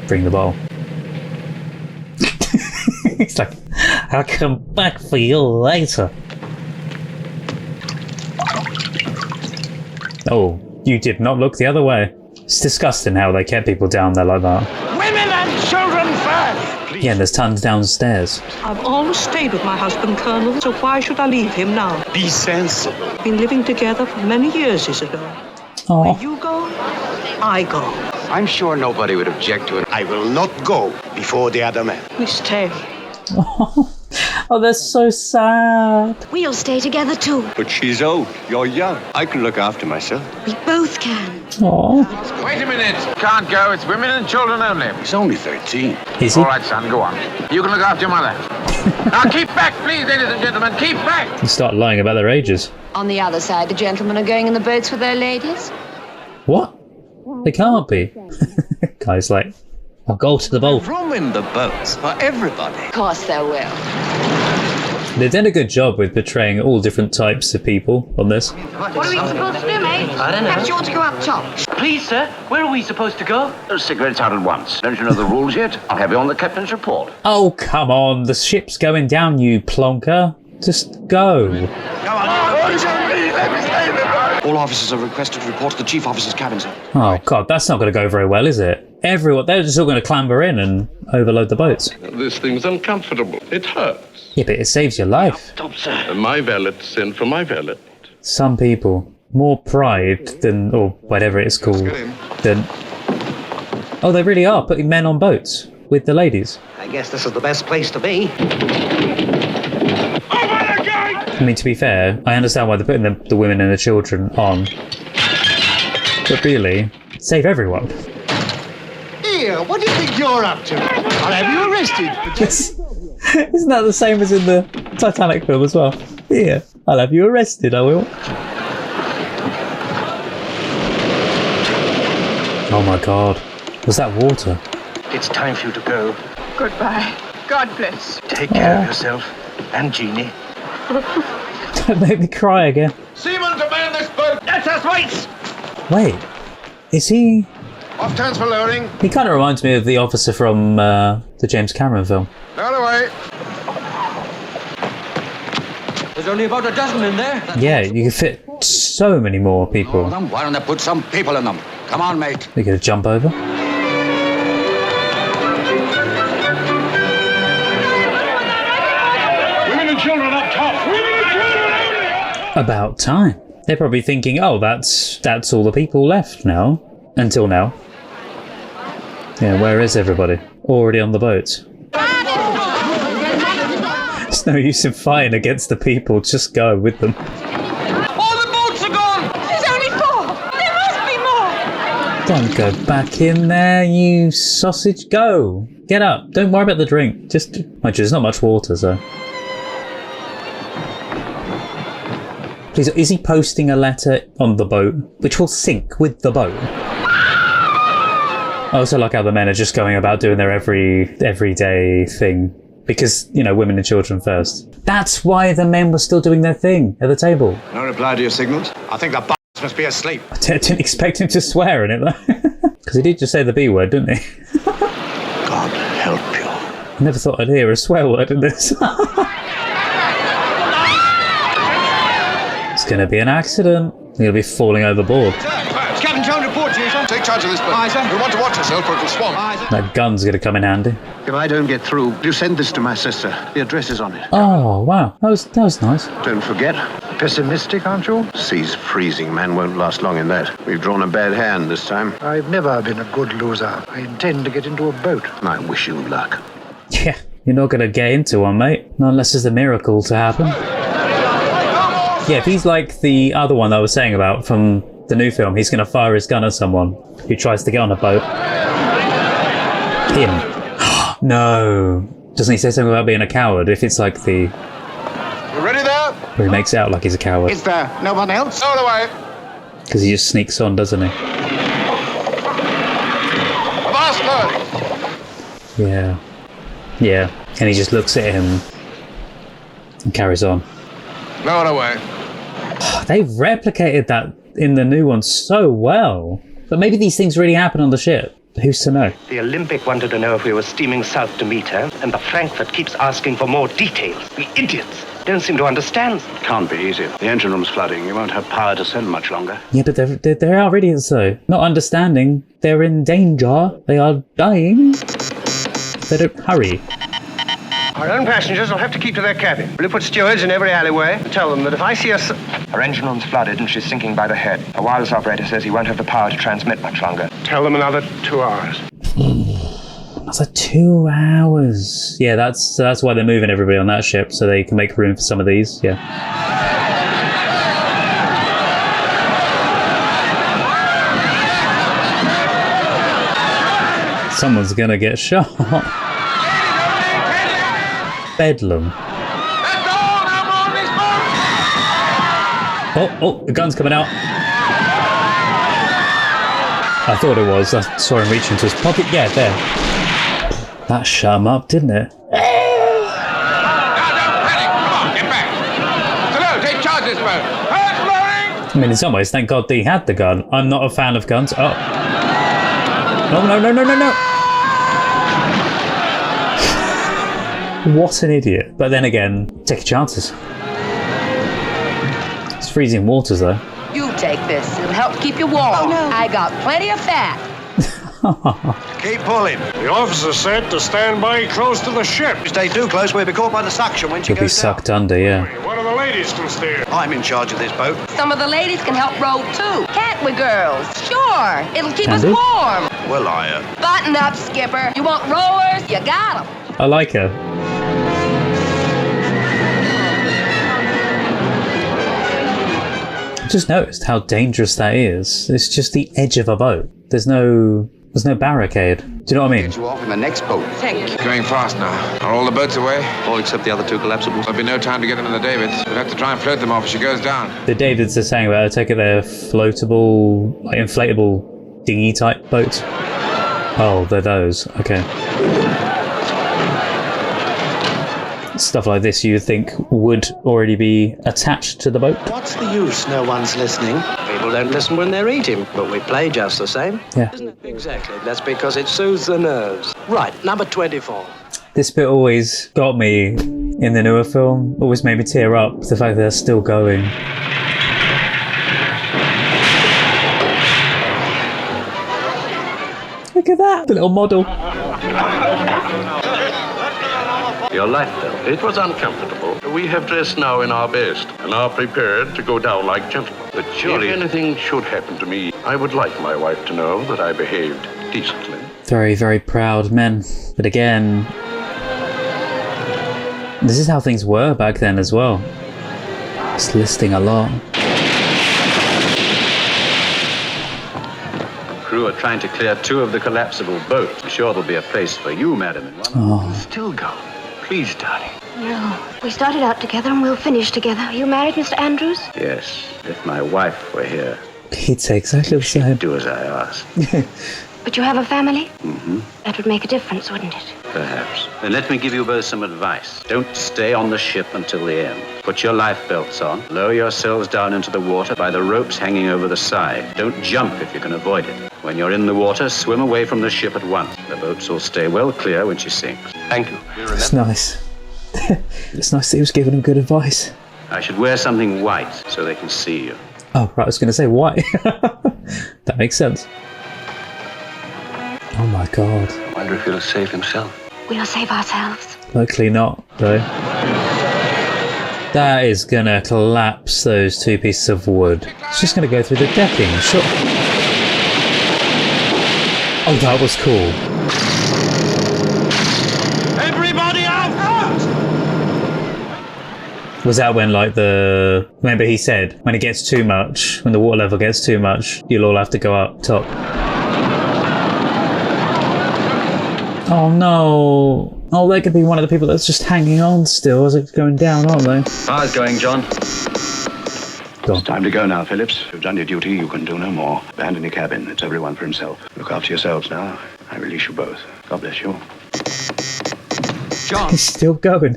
Bring the bowl. He's like, I'll come back for you later. Oh, you did not look the other way. It's disgusting how they kept people down there like that. Women and children first! Yeah, and there's tons downstairs. I've always stayed with my husband, Colonel, so why should I leave him now? Be sensible. We've been living together for many years, Isidore. Oh. Where you go, I go. I'm sure nobody would object to it. I will not go before the other man. We stay. Oh, they're so sad. We'll stay together too. But she's old. You're young. I can look after myself. We both can. Aww. Wait a minute. Can't go. It's women and children only. He's only 13. Is he? All right, son, go on. You can look after your mother. Now keep back, please, ladies and gentlemen. Keep back. You start lying about their ages. On the other side, the gentlemen are going in the boats with their ladies. What? They can't be. Guy's like, I'll go to the boat. Room in the boats for everybody. Of course there will. They've done a good job with portraying all different types of people on this. What are we supposed to do, mate? I don't know. Perhaps you ought to go up top. Please, sir, where are we supposed to go? Those cigarettes out at once. Don't you know the rules yet? I'll have you on the captain's report. Oh, come on. The ship's going down, you plonker. Just go. All officers are requested to report to the chief officer's cabin, sir. Oh, God, that's not going to go very well, is it? They're just all going to clamber in and overload the boats. This thing's uncomfortable. It hurts. Yeah, but it saves your life. Stop, sir. My valet sent for my valet. Some people, more pride than, or whatever it's called, than... Oh, they really are putting men on boats with the ladies. I guess this is the best place to be. I mean, to be fair, I understand why they're putting the women and the children on. But really, save everyone. Here, what do you think you're up to? I'll have you arrested. Isn't that the same as in the Titanic film as well? Here, I'll have you arrested, I will. Oh my God, was that water? It's time for you to go. Goodbye. God bless. Take care of yourself and Jeannie. Don't make me cry again. Seaman to man this boat. That's us, mates. Wait, is he... Off turns for lowering. He kind of reminds me of the officer from the James Cameron film. Lower away. There's only about a dozen in there. Yeah, you can fit so many more people. Why don't they put some people in them? Come on, mate. We're going to jump over. Women and children up top. Women and children! About time. They're probably thinking, oh, that's all the people left now. Until now. Yeah, where is everybody? Already on the boat. There's no use in fighting against the people, just go with them. All the boats are gone! There's only 4. There must be more. Don't go back in there, you sausage. Go! Get up. Don't worry about the drink. Just... Mind you, there's not much water, so... Please, is he posting a letter on the boat, which will sink with the boat? I also like how the men are just going about doing their everyday thing. Because, you know, women and children first. That's why the men were still doing their thing at the table. No reply to your signals? I think the b****s must be asleep. I didn't expect him to swear in it, though. Because he did just say the B word, didn't he? God help you. I never thought I'd hear a swear word in this. It's going to be an accident. You're going to be falling overboard. Captain Jones report to you, sir. Take charge of this boat. Aye, sir. You want to watch yourself or it'll swamp. Aye, sir. That gun's going to come in handy. If I don't get through, you send this to my sister. The address is on it. Oh, wow. That was nice. Don't forget. Pessimistic, aren't you? Sea's freezing. Man won't last long in that. We've drawn a bad hand this time. I've never been a good loser. I intend to get into a boat. I wish you luck. Yeah, you're not going to get into one, mate. Not unless there's a miracle to happen. Yeah, if he's like the other one that I was saying about from the new film, he's going to fire his gun at someone who tries to get on a boat. Him. No. Doesn't he say something about being a coward if it's like the... You ready there? Where he makes it out like he's a coward. Is there no one else? All away. Because he just sneaks on, doesn't he? Fast load. Yeah. Yeah. And he just looks at him and carries on. Lower away. They've replicated that in the new one so well. But maybe these things really happen on the ship. Who's to know? The Olympic wanted to know if we were steaming south to meet her, and the Frankfurt keeps asking for more details. The idiots don't seem to understand. It can't be easy. The engine room's flooding. You won't have power to send much longer. Yeah, but they are idiots though. Not understanding. They're in danger. They are dying. They don't hurry. Our own passengers will have to keep to their cabin. Will you put stewards in every alleyway and tell them that if I see a... Her engine room's flooded and she's sinking by the head. A wireless operator says he won't have the power to transmit much longer. Tell them another 2 hours. That's like 2 hours. Yeah, that's why they're moving everybody on that ship, so they can make room for some of these. Yeah. Someone's gonna get shot. Bedlam. Oh, the gun's coming out. I thought it was. I saw him reach into his pocket. Yeah, there. That shut him up, didn't it? Now, don't panic! Come on, get back! Hello, take charge of this boat! I mean, in some ways, thank God that he had the gun. I'm not a fan of guns. Oh. No. What an idiot. But then again, take your chances. It's freezing waters, though. You take this. It'll help keep you warm. Oh, no. I got plenty of fat. Keep pulling. The officer said to stand by close to the ship. Stay too close, we'll be caught by the suction when she You'll be goes down. sucked under, yeah. One of the ladies can steer. I'm in charge of this boat. Some of the ladies can help row too. Can't we, girls? Sure. It'll keep us Can do. warm. Well, Button up, Skipper. You want rowers? You got 'em. I like her. I just noticed how dangerous that is. It's just the edge of a boat. There's no barricade. Do you know what I mean? Get you off in the next boat. Thank you. Going fast now. Are all the boats away? All except the other 2 collapsibles. There'll be no time to get them in the Davids. We'll have to try and float them off if she goes down. The Davids are saying about, I take it they're floatable, like inflatable dinghy type boats. Oh, they're those. Okay. Stuff like this you think would already be attached to the boat? What's the use? No one's listening. People don't listen when they're eating, but we play just the same. Yeah. Isn't it? Exactly. That's because it soothes the nerves. Right, number 24. This bit always got me in the newer film. Always made me tear up. The fact that they're still going. Look at that, the little model. Your lifebelt. It was uncomfortable. We have dressed now in our best and are prepared to go down like gentlemen. But surely, if anything should happen to me, I would like my wife to know that I behaved decently. Very, very proud men. But again, this is how things were back then as well. It's listing a lot. Crew are trying to clear 2 of the collapsible boats. I'm sure there'll be a place for you, madam, in one. Oh. Still go. Please, darling. No. We started out together and we'll finish together. Are you married, Mr. Andrews? Yes, if my wife were here, He'd say exactly the same. do as I ask. But you have a family? Mm-hmm. That would make a difference, wouldn't it? Perhaps. Then let me give you both some advice. Don't stay on the ship until the end. Put your life belts on. Lower yourselves down into the water by the ropes hanging over the side. Don't jump if you can avoid it. When you're in the water, swim away from the ship at once. The boats will stay well clear when she sinks. Thank you. It's nice. It's nice that he was giving him good advice. I should wear something white so they can see you. Oh, right, I was going to say white. That makes sense. Oh my god. I wonder if he'll save himself. We'll save ourselves. Likely not, though. That is gonna collapse those 2 pieces of wood. It's just gonna go through the decking, sure. Oh, that was cool. Everybody out! Was that when, like, remember he said, when it gets too much, when the water level gets too much, you'll all have to go up top. Oh no! Oh, they could be one of the people that's just hanging on still as it's going down, aren't they? How's it going, John? It's time to go now, Phillips. You've done your duty, you can do no more. Abandon your cabin. It's everyone for himself. Look after yourselves now. I release you both. God bless you. John! He's still going.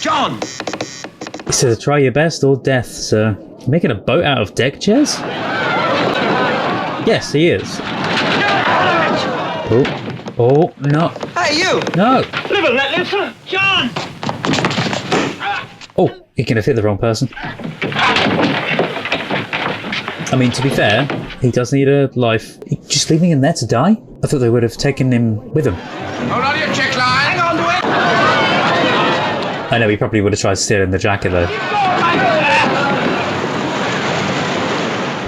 John! He says, try your best or death, sir. Making a boat out of deck chairs? Yes, he is. Oh. Oh, no. Hey, you! No! Live and let live, sir! John! Oh, he can have hit the wrong person. I mean, to be fair, he does need a life. Just leaving him there to die? I thought they would have taken him with them. Hold on to your check line. Hang on to it. I know he probably would have tried stealing the jacket though.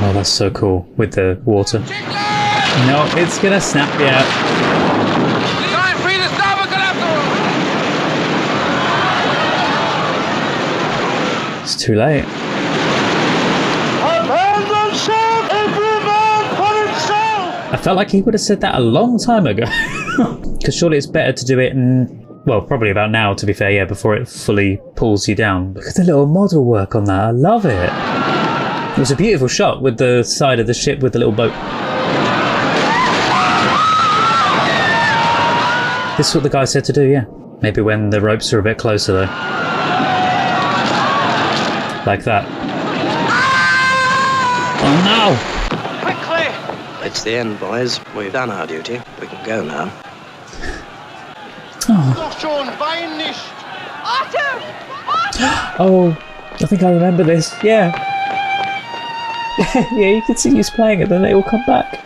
Oh, that's so cool with the water. No, it's gonna snap you out. It's too late. Abandon ship! Every man for himself! I felt like he would have said that a long time ago. Because surely it's better to do it in, well, probably about now, to be fair, yeah, before it fully pulls you down. Look at the little model work on that. I love it. It was a beautiful shot with the side of the ship with the little boat. This is what the guy said to do, yeah. Maybe when the ropes are a bit closer, though. Like that. Oh, no! Quickly! It's the end, boys. We've done our duty. We can go now. Oh, I think I remember this. Yeah. Yeah, you can see he's playing it, then they all come back.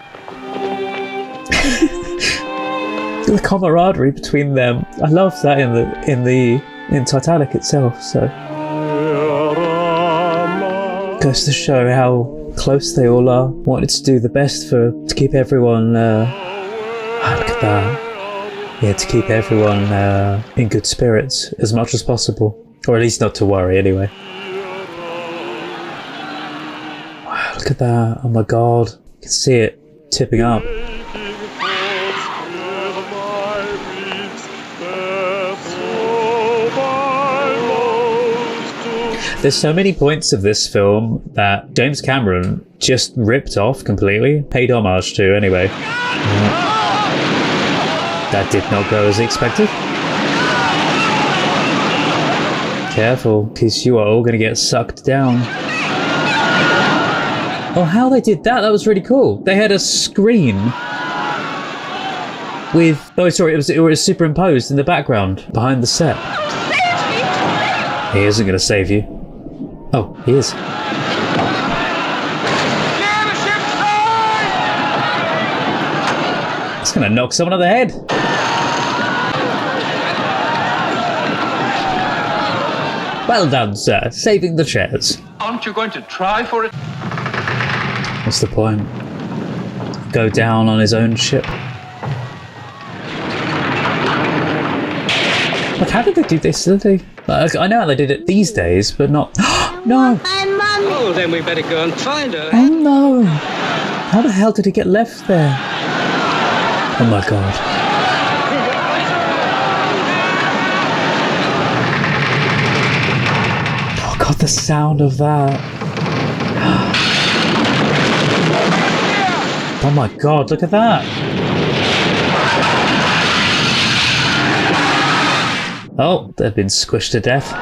The camaraderie between them. I love that in Titanic itself. So goes to show how close they all are. Wanted to do the best to keep everyone. Look at that. Yeah, to keep everyone in good spirits as much as possible, or at least not to worry anyway. Wow, look at that! Oh my god, you can see it tipping up. There's so many points of this film that James Cameron just ripped off completely, paid homage to anyway. That did not go as expected. Careful, because you are all going to get sucked down. Oh, how they did that was really cool. They had a screen with... Oh, sorry, it was superimposed in the background behind the set. He isn't going to save you. Oh, he is. It's going to knock someone on the head. Well done, sir. Saving the chairs. Aren't you going to try for it? What's the point? Go down on his own ship. Like, how did they do this? Like, I know how they did it these days, but not... No! Oh, then we better go and find her. Oh no! How the hell did he get left there? Oh my god. Oh god, the sound of that. Oh my god, look at that. Oh, they've been squished to death.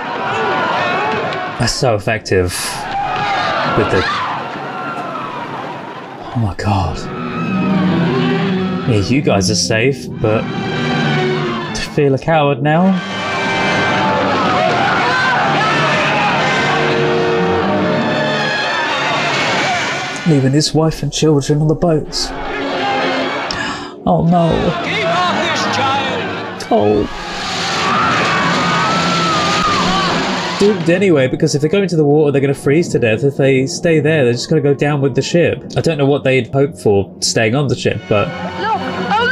That's so effective with the... Oh my god. Yeah, you guys are safe, but to feel a coward now? Leaving his wife and children on the boats. Oh no. Keep off this child! Oh. Doomed anyway, because if they go into the water they're going to freeze to death. If they stay there they're just going to go down with the ship. I don't know what they'd hoped for staying on the ship, but... Look! Oh,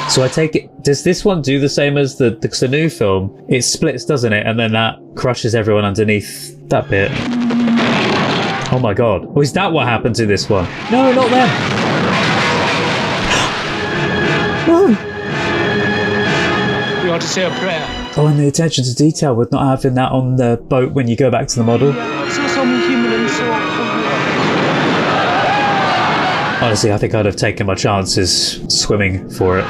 look! So I take it, does this one do the same as the new film? It splits, doesn't it? And then that crushes everyone underneath that bit. Oh my god. Oh, is that what happened to this one? No, not them! No! You want to say a prayer? Oh, and the attention to detail with not having that on the boat when you go back to the model. Honestly, I think I'd have taken my chances swimming for it.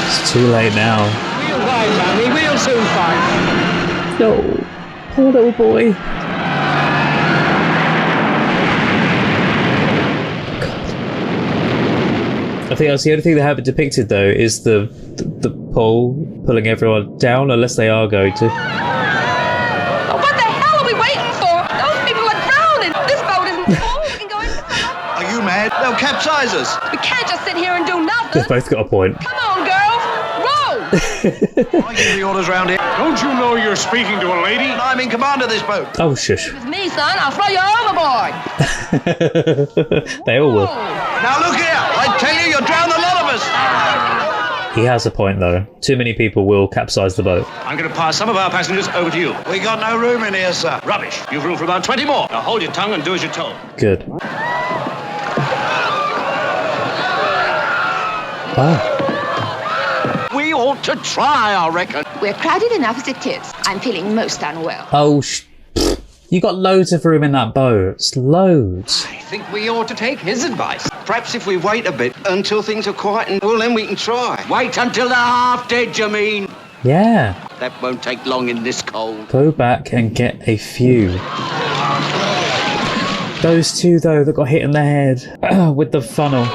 It's too late now. We'll find Mammy, we'll soon find. No, poor little boy. I think that's the only thing they haven't depicted though is the pole pulling everyone down, unless they are going to. Oh, what the hell are we waiting for? Those people are drowning. This boat isn't full. We can go in. Are you mad? They'll capsize us. We can't just sit here and do nothing. They've both got a point. Come on, girls. Row. I give the orders round here. Don't you know you're speaking to a lady? And I'm in command of this boat. Oh, shush. With me, son, I'll throw you overboard. They all will. Now look here. I tell you, you'll drown a lot of us. He has a point, though. Too many people will capsize the boat. I'm going to pass some of our passengers over to you. We got no room in here, sir. Rubbish. You've room for about 20 more. Now hold your tongue and do as you're told. Good. Oh. We ought to try, I reckon. We're crowded enough as it is. I'm feeling most unwell. Oh, you got loads of room in that boat. It's loads. I think we ought to take his advice. Perhaps if we wait a bit until things are quiet, well, then we can try. Wait until they're half dead, you mean? Yeah. That won't take long in this cold. Go back and get a few. Those two, though, that got hit in the head with the funnel.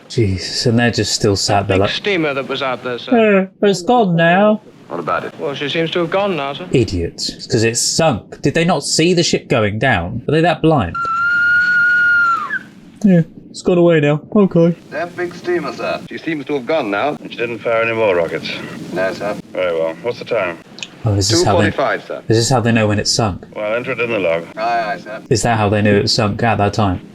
Jesus, and they're just still sat there like... steamer that was out there, sir. It's gone now. What about it? Well, she seems to have gone now, sir. Idiots. Because it's sunk. Did they not see the ship going down? Are they that blind? Yeah, it's gone away now. Okay. That big steamer, sir. She seems to have gone now. She didn't fire any more rockets. No, sir. Very well. What's the time? Oh, is this how they... 2:45, sir. Is this how they know when it's sunk? Well, enter it in the log. Aye, sir. Is that how they knew it sunk at that time?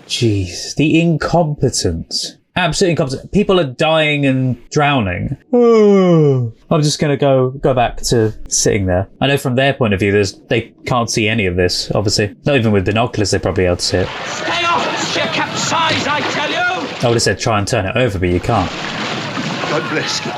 Jeez, the incompetence. Absolute incompetence. People are dying and drowning. Oh, I'm just going to go back to sitting there. I know from their point of view, they can't see any of this, obviously. Not even with binoculars, they probably able to see it. Stay off the ship, capsize, I tell you! I would have said try and turn it over, but you can't. God bless you.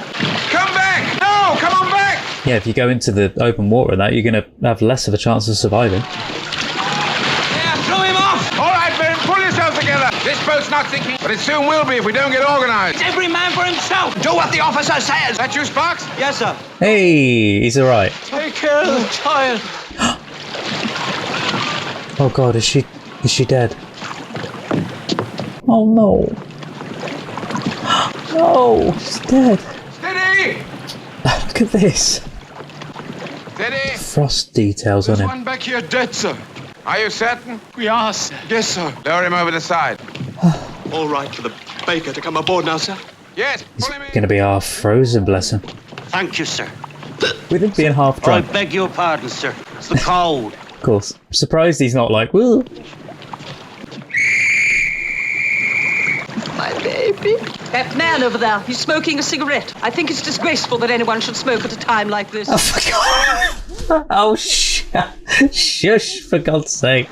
Come back! No, come on back! Yeah, if you go into the open water and that, you're going to have less of a chance of surviving. Yeah, throw him off! All right, men, pull yourselves together. This boat's not sinking, but it soon will be if we don't get organized. It's every man for himself! Do what the officer says. That you, Sparks? Yes, sir. Hey, he's all right. Take care of the child. Oh God, is she dead? Oh no. No, she's dead. Steady! Look at this. Steady! Frost details on There's him. one back here dead, sir. Are you certain? We are, sir. Yes, sir. Lower him over the side. All right for the baker to come aboard now, sir. Yes, He's pull him in. going to be half frozen, bless him. Thank you, sir. With him being half I drunk. beg your pardon, sir. It's the cold. Of course. I'm surprised he's not like, woo. My baby. That man over there, he's smoking a cigarette. I think it's disgraceful that anyone should smoke at a time like this. Oh, for God. Oh, shush, for God's sake.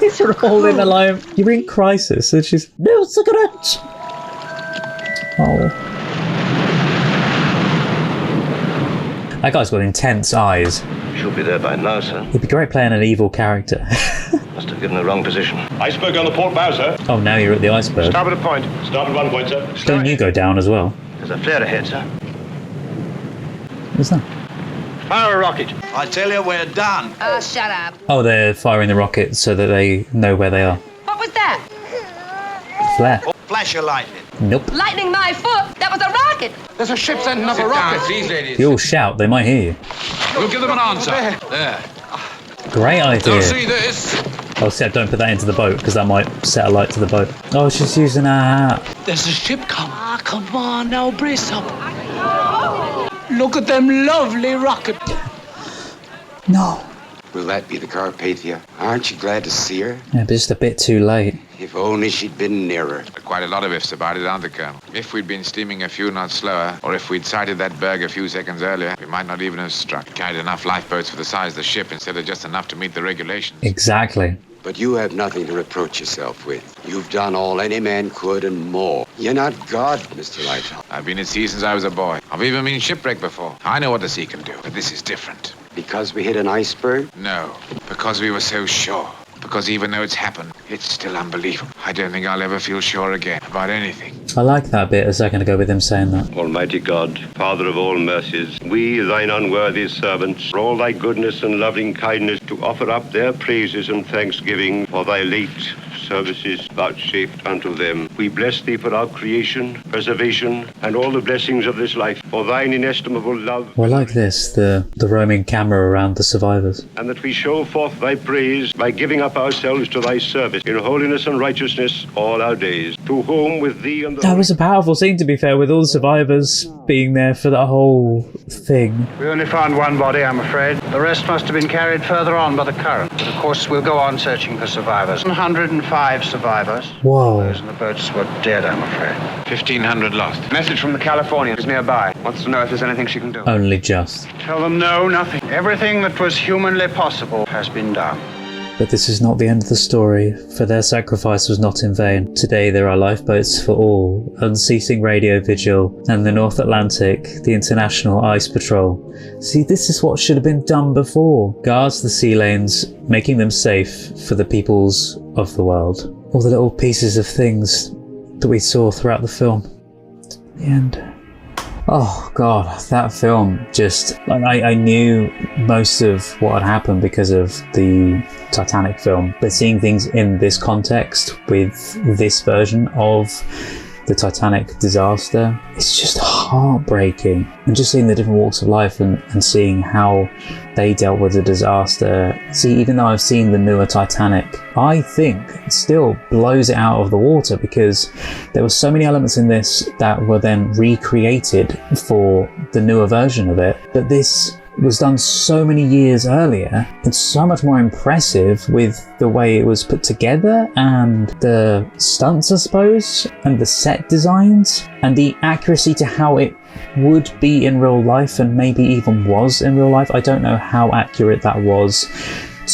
He's rolling alive. You're in crisis, and she's, no cigarettes. Oh. That guy's got intense eyes. She'll be there by now, sir. He'd be great playing an evil character. Must have given the wrong position. Iceberg on the port bow, sir. Oh, now you're at the iceberg. Starboard point. Starboard 1 point, sir. Don't you go down as well? There's a flare ahead, sir. What's that? Fire a rocket. I tell you, we're done. Oh, shut up. Oh, they're firing the rockets so that they know where they are. What was that? Flare. Flash your lightning. Nope. Lightning my foot. That was a rocket. There's a ship sending up a rocket. Please, ladies. You all shout, they might hear you. We'll give them an answer. There. Great idea. They'll see this. Oh, Seb, don't put that into the boat, because that might set a light to the boat. Oh, she's using her hat. There's a ship coming. Ah, come on now, brace up. Look at them lovely rockets. No. Will that be the Carpathia? Aren't you glad to see her? Yeah, but just a bit too late. If only she'd been nearer. Quite a lot of ifs about it, aren't there, Colonel? If we'd been steaming a few knots slower, or if we'd sighted that berg a few seconds earlier, we might not even have struck. Carried enough lifeboats for the size of the ship instead of just enough to meet the regulations. Exactly. But you have nothing to reproach yourself with. You've done all any man could and more. You're not God, Mr. Lighthouse. I've been at sea since I was a boy. I've even been shipwrecked before. I know what the sea can do, but this is different. Because we hit an iceberg? No, because we were so sure. Because even though it's happened, it's still unbelievable. I don't think I'll ever feel sure again about anything. I like that bit a second ago with him saying that. Almighty God, Father of all mercies, we, thine unworthy servants, for all thy goodness and loving kindness, to offer up their praises and thanksgiving for thy late services vouchsafed unto them. We bless thee for our creation, preservation, and all the blessings of this life, for thine inestimable love. Well, I like this, the roaming camera around the survivors. And that we show forth thy praise by giving up ourselves to thy service in holiness and righteousness all our days, to whom with thee and the... That was a powerful scene, to be fair, with all the survivors being there for that whole thing. We only found one body, I'm afraid. The rest must have been carried further on by the current. But of course, we'll go on searching for survivors. 105 survivors. Whoa. Those in the boats were dead, I'm afraid. 1,500 lost. Message from the Californian is nearby. Wants to know if there's anything she can do. Only just. Tell them no, nothing. Everything that was humanly possible has been done. But this is not the end of the story, for their sacrifice was not in vain. Today there are lifeboats for all, unceasing radio vigil, and the North Atlantic, the International Ice Patrol. See, this is what should have been done before. Guards the sea lanes, making them safe for the peoples of the world. All the little pieces of things that we saw throughout the film. The end. Oh god, that film just... I knew most of what had happened because of the Titanic film, but seeing things in this context with this version of the Titanic disaster, it's just heartbreaking. And just seeing the different walks of life and seeing how they dealt with the disaster. See, even though I've seen the newer Titanic, I think it still blows it out of the water, because there were so many elements in this that were then recreated for the newer version of it, but this was done so many years earlier and so much more impressive with the way it was put together and the stunts, I suppose, and the set designs and the accuracy to how it would be in real life, and maybe even was in real life. I don't know how accurate that was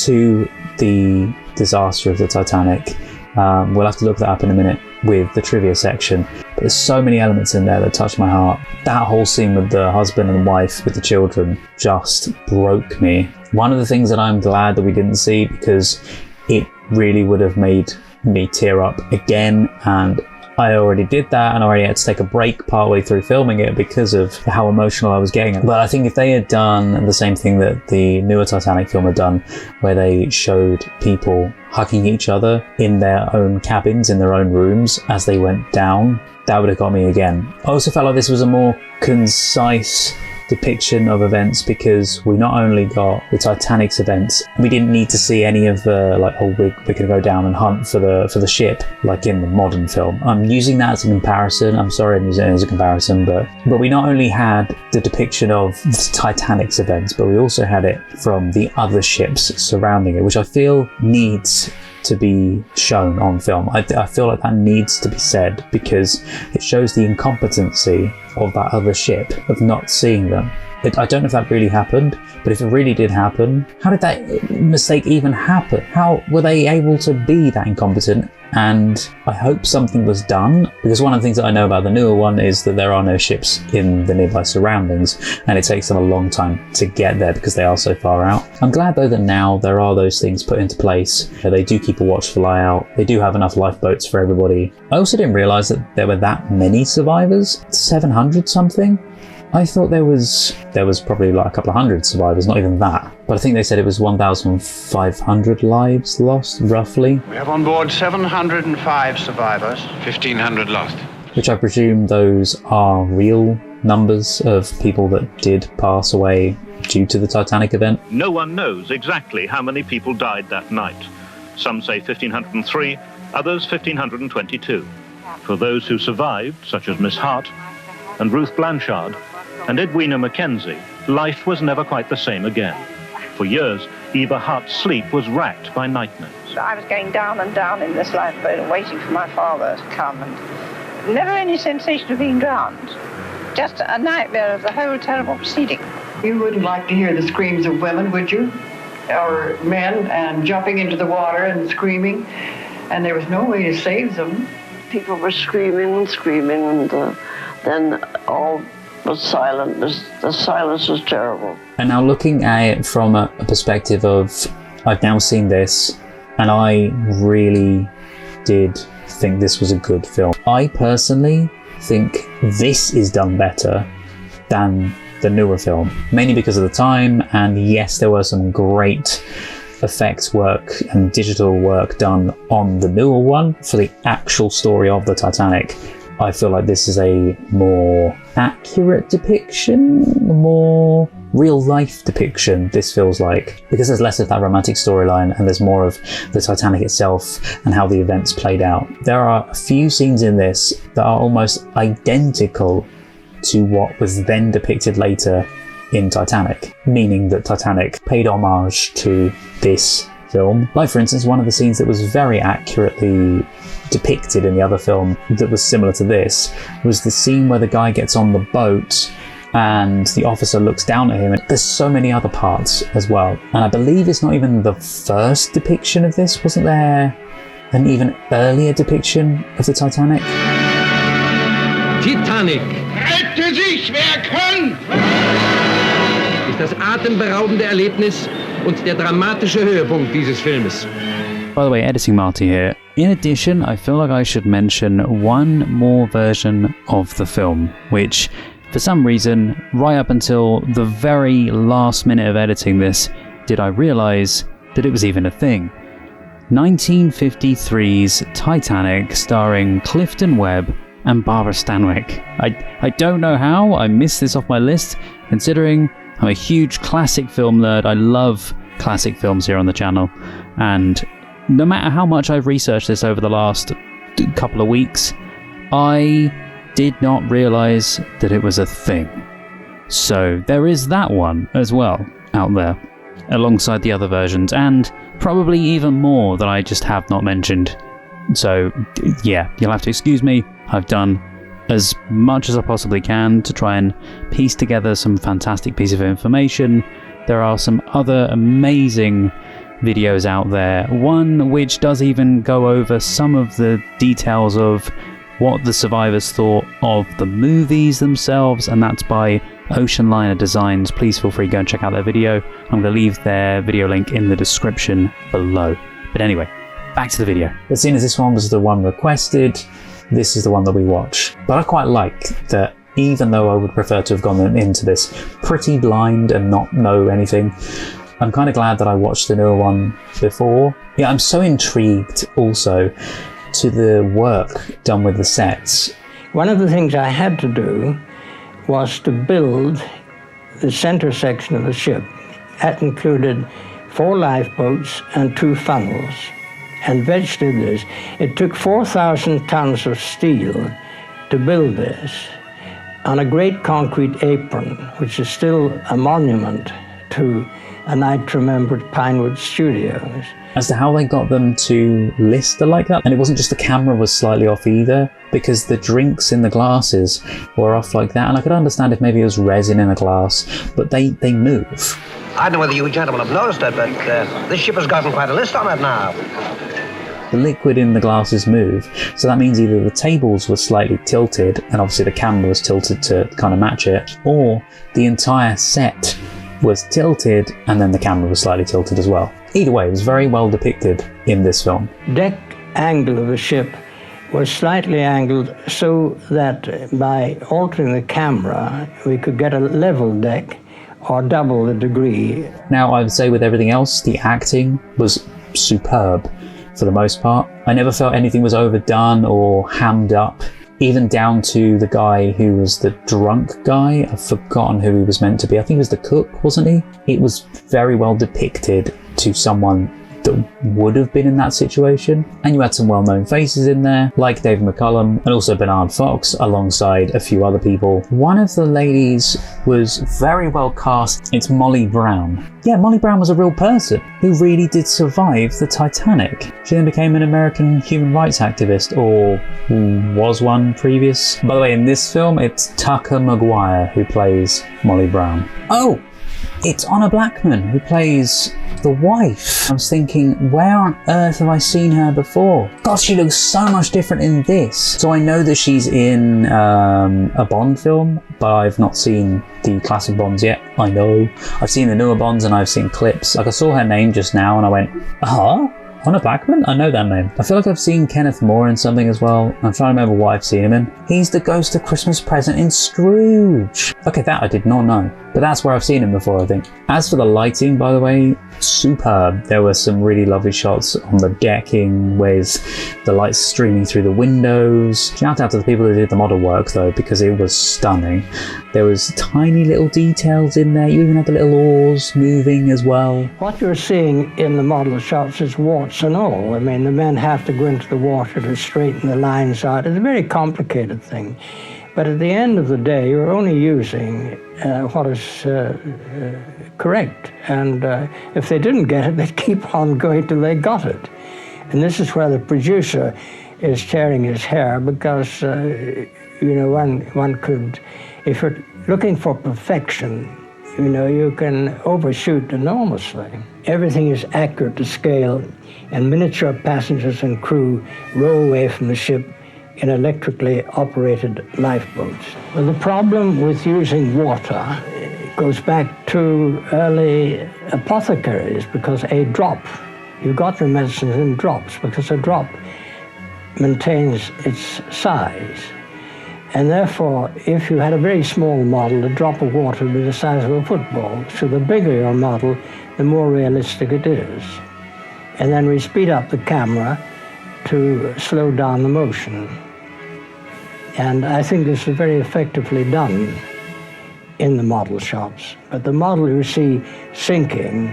to the disaster of the Titanic. We'll have to look that up in a minute with the trivia section. But there's so many elements in there that touch my heart. That whole scene with the husband and wife with the children just broke me. One of the things that I'm glad that we didn't see, because it really would have made me tear up again, and I already did that, and I already had to take a break partway through filming it because of how emotional I was getting. But I think if they had done the same thing that the newer Titanic film had done, where they showed people hugging each other in their own cabins, in their own rooms as they went down, that would have got me again. I also felt like this was a more concise depiction of events, because we not only got the Titanic's events, we didn't need to see any of the we're going to go down and hunt for the ship like in the modern film. I'm using that as a comparison. I'm sorry I'm using it as a comparison, but we not only had the depiction of the Titanic's events, but we also had it from the other ships surrounding it, which I feel needs to be shown on film. I feel like that needs to be said, because it shows the incompetency of that other ship of not seeing them. I don't know if that really happened, but if it really did happen, how did that mistake even happen? How were they able to be that incompetent? And I hope something was done, because one of the things that I know about the newer one is that there are no ships in the nearby surroundings, and it takes them a long time to get there because they are so far out. I'm glad though that now there are those things put into place. They do keep a watchful eye out. They do have enough lifeboats for everybody. I also didn't realise that there were that many survivors. 700 something? I thought there was probably like a couple of hundred survivors, not even that. But I think they said it was 1,500 lives lost, roughly. We have on board 705 survivors. 1,500 lost. Which I presume those are real numbers of people that did pass away due to the Titanic event. No one knows exactly how many people died that night. Some say 1,503, others 1,522. For those who survived, such as Miss Hart and Ruth Blanchard and Edwina Mackenzie, life was never quite the same again. For years, Eva Hart's sleep was racked by nightmares. I was going down and down in this lifeboat and waiting for my father to come, and never any sensation of being drowned. Just a nightmare of the whole terrible proceeding. You wouldn't like to hear the screams of women, would you? Or men, and jumping into the water and screaming, and there was no way to save them. People were screaming and screaming, and then all was silent. The silence was terrible. And now looking at it from a perspective of, I've now seen this, and I really did think this was a good film. I personally think this is done better than the newer film, mainly because of the time, and yes, there were some great effects work and digital work done on the newer one. For the actual story of the Titanic, I feel like this is a more accurate depiction, a more real-life depiction, this feels like, because there's less of that romantic storyline and there's more of the Titanic itself and how the events played out. There are a few scenes in this that are almost identical to what was then depicted later in Titanic, meaning that Titanic paid homage to this film. Like, for instance, one of the scenes that was very accurately depicted in the other film that was similar to this was the scene where the guy gets on the boat and the officer looks down at him. And there's so many other parts as well. And I believe it's not even the first depiction of this. Wasn't there an even earlier depiction of the Titanic? Titanic! Rette sich, wer kann! Ist das atemberaubende Erlebnis und der dramatische Höhepunkt dieses Filmes. By the way, editing Marty here. In addition, I feel like I should mention one more version of the film, which for some reason, right up until the very last minute of editing this, did I realise that it was even a thing. 1953's Titanic, starring Clifton Webb and Barbara Stanwyck. I don't know how I missed this off my list, considering I'm a huge classic film nerd. I love classic films here on the channel, and no matter how much I've researched this over the last couple of weeks, I did not realise that it was a thing. So there is that one as well out there, alongside the other versions, and probably even more that I just have not mentioned. So yeah, you'll have to excuse me. I've done as much as I possibly can to try and piece together some fantastic piece of information. There are some other amazing videos out there, one which does even go over some of the details of what the survivors thought of the movies themselves, and that's by Oceanliner Designs. Please feel free to go and check out their video. I'm going to leave their video link in the description below. But anyway, back to the video. But seeing as this one was the one requested, this is the one that we watch. But I quite like that, even though I would prefer to have gone into this pretty blind and not know anything, I'm kind of glad that I watched the newer one before. Yeah, I'm so intrigued also to the work done with the sets. One of the things I had to do was to build the center section of the ship. That included 4 lifeboats and 2 funnels. And Vetch did this. It took 4,000 tons of steel to build this on a great concrete apron, which is still a monument to A Night Remembered Pinewood Studios. As to how they got them to lister like that. And it wasn't just the camera was slightly off either, because the drinks in the glasses were off like that. And I could understand if maybe it was resin in a glass, but they move. I don't know whether you gentlemen have noticed it, but this ship has gotten quite a list on it now. The liquid in the glasses move, so that means either the tables were slightly tilted, and obviously the camera was tilted to kind of match it, or the entire set was tilted and then the camera was slightly tilted as well. Either way, it was very well depicted in this film. Deck angle of the ship was slightly angled so that by altering the camera we could get a level deck or double the degree. Now, I would say with everything else, the acting was superb for the most part. I never felt anything was overdone or hammed up, even down to the guy who was the drunk guy. I've forgotten who he was meant to be. I think he was the cook, wasn't he? It was very well depicted to someone that would have been in that situation. And you had some well-known faces in there, like David McCullum and also Bernard Fox, alongside a few other people. One of the ladies was very well cast. It's Molly Brown. Yeah, Molly Brown was a real person who really did survive the Titanic. She then became an American human rights activist, or was one previous. By the way, in this film, it's Tucker Maguire who plays Molly Brown. Oh! It's Honor Blackman who plays the wife. I was thinking, where on earth have I seen her before? God, she looks so much different in this. So I know that she's in a Bond film, but I've not seen the classic Bonds yet. I know. I've seen the newer Bonds and I've seen clips. Like, I saw her name just now and I went, Honor Blackman? I know that name. I feel like I've seen Kenneth More in something as well. I'm trying to remember what I've seen him in. He's the ghost of Christmas Present in Scrooge. Okay, that I did not know. But that's where I've seen him before, I think. As for the lighting, by the way, superb. There were some really lovely shots on the decking with the lights streaming through the windows. Shout out to the people who did the model work though, because it was stunning. There was tiny little details in there. You even had the little oars moving as well. What you're seeing in the model shots is warts and all. I mean, the men have to go into the water to straighten the lines out. It's a very complicated thing. But at the end of the day, you're only using what is correct. And if they didn't get it, they'd keep on going till they got it. And this is where the producer is tearing his hair, because, you know, one could, if you're looking for perfection, you know, you can overshoot enormously. Everything is accurate to scale, and miniature passengers and crew row away from the ship in electrically operated lifeboats. Well, the problem with using water goes back to early apothecaries, because a drop, you got your medicines in drops, because a drop maintains its size. And therefore, if you had a very small model, a drop of water would be the size of a football. So the bigger your model, the more realistic it is. And then we speed up the camera to slow down the motion. And I think this is very effectively done in the model shots. But the model you see sinking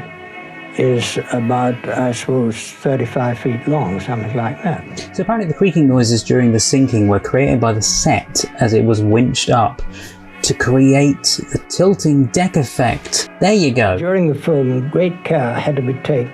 is about, I suppose, 35 feet long, something like that. So apparently the creaking noises during the sinking were created by the set as it was winched up to create the tilting deck effect. There you go. During the film, great care had to be taken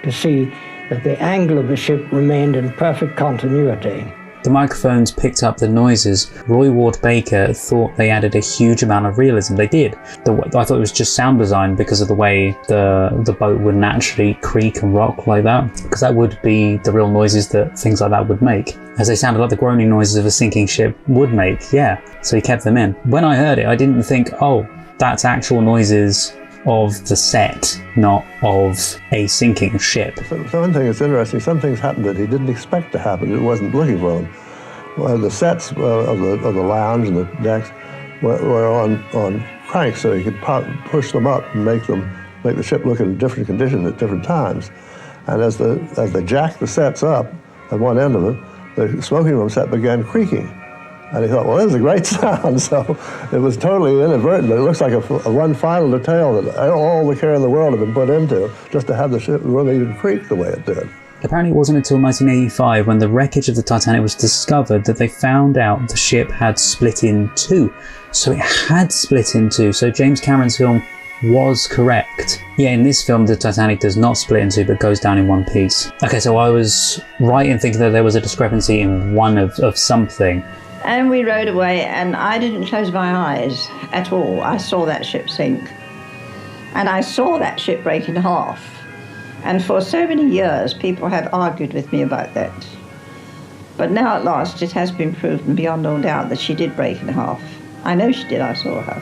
to see that the angle of the ship remained in perfect continuity. The microphones picked up the noises. Roy Ward Baker thought they added a huge amount of realism. They did. I thought it was just sound design because of the way the boat would naturally creak and rock like that, because that would be the real noises that things like that would make, as they sounded like the groaning noises of a sinking ship would make. Yeah, so he kept them in. When I heard it, I didn't think, oh, that's actual noises of the set, not of a sinking ship. So one thing that's interesting, some things happened that he didn't expect to happen. He wasn't looking for them. Well, the sets of the lounge and the decks were on cranks, so he could push them up and make the ship look in different conditions at different times. And as they jacked the sets up at one end of it, the smoking room set began creaking. And he thought, well, this is a great sound. So it was totally inadvertent, but it looks like a one final detail that all the care in the world had been put into just to have the ship really even creak the way it did. Apparently it wasn't until 1985, when the wreckage of the Titanic was discovered, that they found out the ship had split in two. So it had split in two. So James Cameron's film was correct. Yeah, in this film, the Titanic does not split in two, but goes down in one piece. Okay, so I was right in thinking that there was a discrepancy in one of something. And we rowed away, and I didn't close my eyes at all. I saw that ship sink. And I saw that ship break in half. And for so many years, people have argued with me about that. But now at last, it has been proven beyond all doubt that she did break in half. I know she did, I saw her.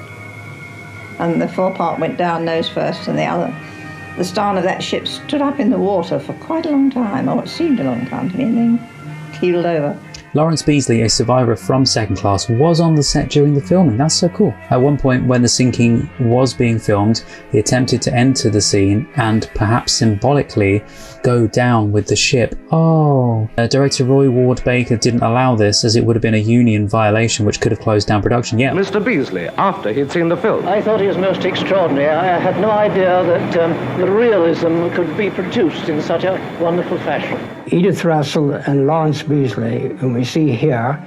And the forepart went down nose first, and the stern of that ship stood up in the water for quite a long time, or it seemed a long time to me, and then keeled over. Lawrence Beasley, a survivor from Second Class, was on the set during the filming. That's so cool. At one point when the sinking was being filmed, he attempted to enter the scene and perhaps symbolically go down with the ship. Oh. Director Roy Ward Baker didn't allow this, as it would have been a union violation which could have closed down production. Yeah. Mr. Beasley, after he'd seen the film. I thought he was most extraordinary. I had no idea that the realism could be produced in such a wonderful fashion. Edith Russell and Lawrence Beasley, whom we see here,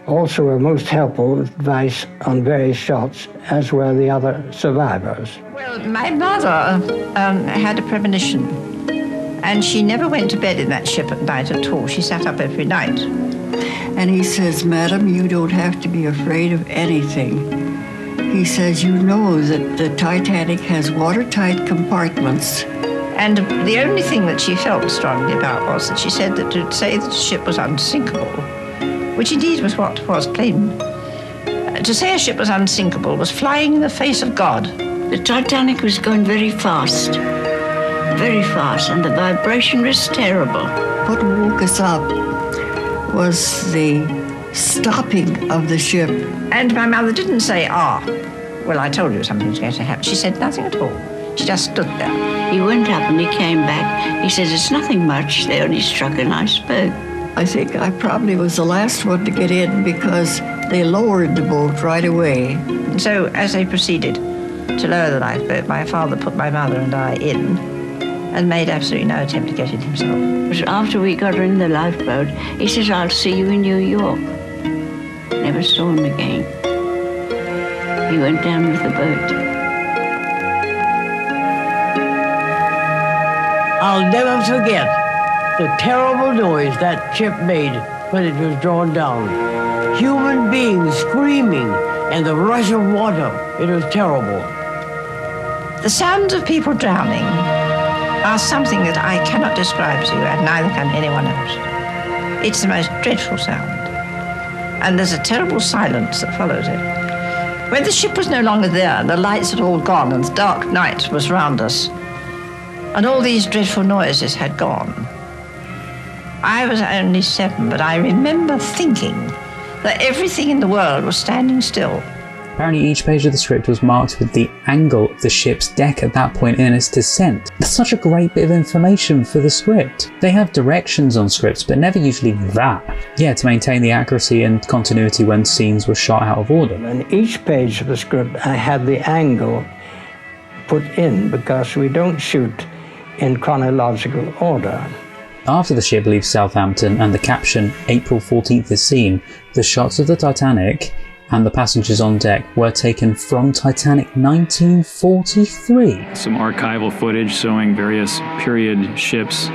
also were most helpful with advice on various shots, as were the other survivors. Well, my mother had a premonition, and she never went to bed in that ship at night at all. She sat up every night. And he says, Madam, you don't have to be afraid of anything. He says, you know that the Titanic has watertight compartments. And the only thing that she felt strongly about was that she said that to say that the ship was unsinkable, which indeed was what was claimed, to say a ship was unsinkable was flying in the face of God. The Titanic was going very fast. very fast, and the vibration was terrible. What woke us up was the stopping of the ship. And my mother didn't say, well, I told you something was going to happen. She said nothing at all. She just stood there. He went up and he came back. He said, it's nothing much. They only struck an iceberg. I think I probably was the last one to get in because they lowered the boat right away. And so as they proceeded to lower the lifeboat, my father put my mother and I in and made absolutely no attempt to get in himself. After we got her in the lifeboat, he says, I'll see you in New York. Never saw him again. He went down with the boat. I'll never forget the terrible noise that ship made when it was drawn down. Human beings screaming and the rush of water. It was terrible. The sounds of people drowning are something that I cannot describe to you, and neither can anyone else. It's the most dreadful sound. And there's a terrible silence that follows it. When the ship was no longer there, the lights had all gone, and the dark night was round us, and all these dreadful noises had gone. I was only 7, but I remember thinking that everything in the world was standing still. Apparently each page of the script was marked with the angle of the ship's deck at that point in its descent. That's such a great bit of information for the script. They have directions on scripts, but never usually that. Yeah, to maintain the accuracy and continuity when scenes were shot out of order. And each page of the script I had the angle put in because we don't shoot in chronological order. After the ship leaves Southampton and the caption April 14th is seen, the shots of the Titanic and the passengers on deck were taken from Titanic 1943. Some archival footage showing various period ships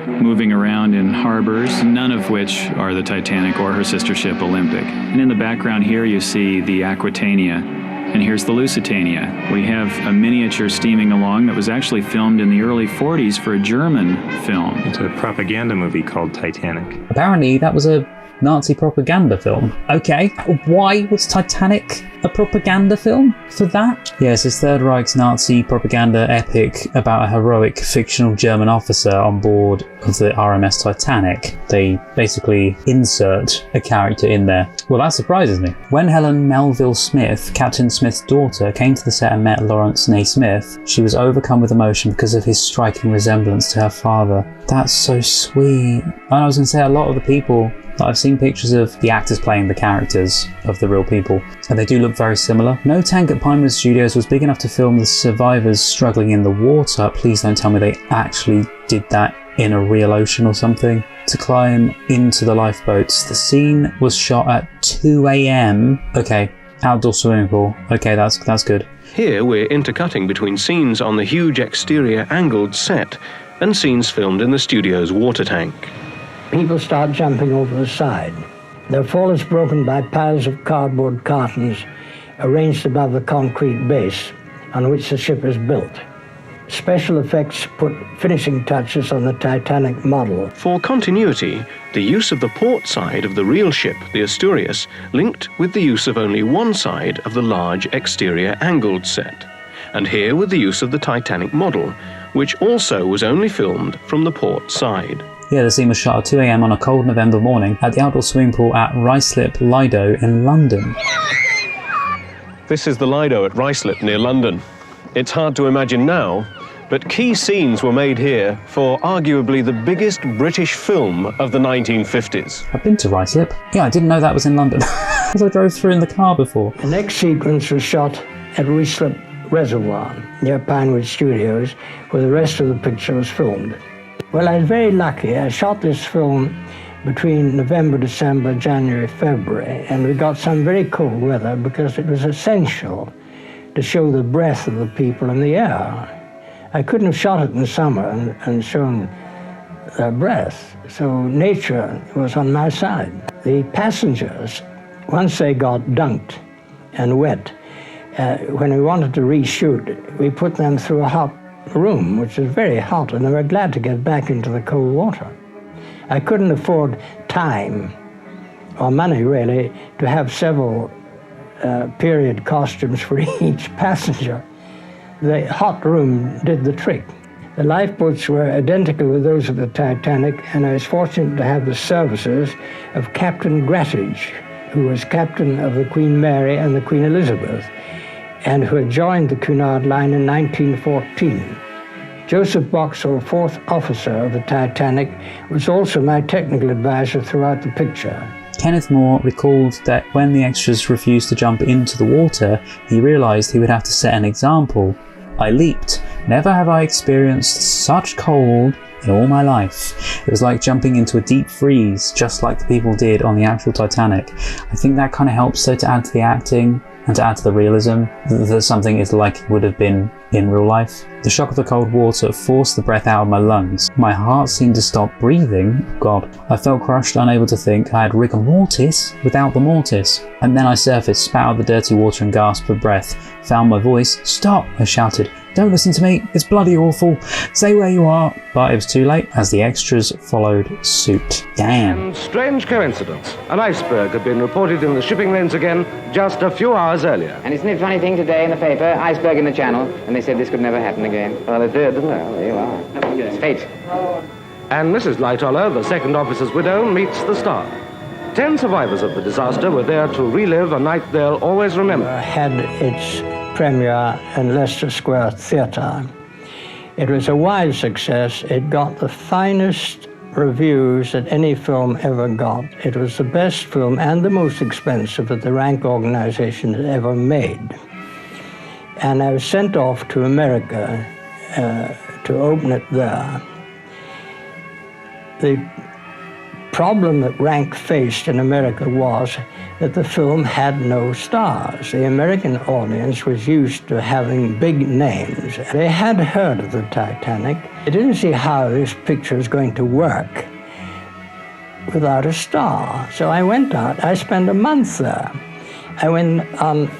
moving around in harbors, none of which are the Titanic or her sister ship Olympic. And in the background here you see the Aquitania, and here's the Lusitania. We have a miniature steaming along that was actually filmed in the early 40s for a German film. It's a propaganda movie called Titanic. Apparently that was a Nazi propaganda film. Okay, why was Titanic a propaganda film for that? Yes, it's Third Reich's Nazi propaganda epic about a heroic fictional German officer on board of the RMS Titanic. They basically insert a character in there. Well, that surprises me. When Helen Melville Smith, Captain Smith's daughter, came to the set and met Lawrence Naismith, she was overcome with emotion because of his striking resemblance to her father. That's so sweet. And I was going to say, a lot of the people that I've seen pictures of the actors playing the characters of the real people, and they do look very similar. No tank at Pinewood Studios was big enough to film the survivors struggling in the water. Please don't tell me they actually did that in a real ocean or something. To climb into the lifeboats. The scene was shot at 2 a.m. Okay, outdoor swimming pool. Okay, that's good. Here we're intercutting between scenes on the huge exterior angled set and scenes filmed in the studio's water tank. People start jumping over the side. Their fall is broken by piles of cardboard cartons arranged above the concrete base on which the ship is built. Special effects put finishing touches on the Titanic model. For continuity, the use of the port side of the real ship, the Asturias, linked with the use of only one side of the large exterior angled set. And here with the use of the Titanic model, which also was only filmed from the port side. Yeah, the scene was shot at 2 a.m. on a cold November morning at the outdoor swimming pool at Ruislip Lido in London. This is the Lido at Ruislip near London. It's hard to imagine now, but key scenes were made here for arguably the biggest British film of the 1950s. I've been to Ruislip. Yeah, I didn't know that was in London, because I drove through in the car before. The next sequence was shot at Ruislip Reservoir near Pinewood Studios, where the rest of the picture was filmed. Well, I was very lucky. I shot this film between November, December, January, February, and we got some very cold weather because it was essential to show the breath of the people in the air. I couldn't have shot it in the summer and shown their breath, so nature was on my side. The passengers, once they got dunked and wet, when we wanted to reshoot, we put them through a hot room, which was very hot, and they were glad to get back into the cold water. I couldn't afford time or money, really, to have several period costumes for each passenger. The hot room did the trick. The lifeboats were identical with those of the Titanic, and I was fortunate to have the services of Captain Grattage, who was captain of the Queen Mary and the Queen Elizabeth, and who had joined the Cunard Line in 1914. Joseph Boxall, fourth officer of the Titanic, was also my technical advisor throughout the picture. Kenneth More recalled that when the extras refused to jump into the water, he realised he would have to set an example. I leaped. Never have I experienced such cold in all my life. It was like jumping into a deep freeze, just like the people did on the actual Titanic. I think that kind of helps so to add to the acting and to add to the realism that something is like it would have been in real life. The shock of the cold water forced the breath out of my lungs. My heart seemed to stop breathing. God, I felt crushed, unable to think. I had rigor mortis without the mortis. And then I surfaced, spat out the dirty water and gasped for breath. Found my voice. Stop, I shouted. Don't listen to me, it's bloody awful. Stay where you are. But it was too late, as the extras followed suit. Damn. And strange coincidence. An iceberg had been reported in the shipping lanes again just a few hours earlier. And isn't it a funny thing today in the paper, iceberg in the channel, and they said this could never happen again. Well, it did, didn't it? Well, there you are. It's fate. And Mrs. Lightoller, the second officer's widow, meets the star. 10 survivors of the disaster were there to relive a night they'll always remember. Had its premiere in Leicester Square Theatre. It was a wide success. It got the finest reviews that any film ever got. It was the best film and the most expensive that the Rank organization had ever made. And I was sent off to America to open it there. The problem that Rank faced in America was that the film had no stars. The American audience was used to having big names. They had heard of the Titanic. They didn't see how this picture was going to work without a star. So I went out. I spent a month there. I went on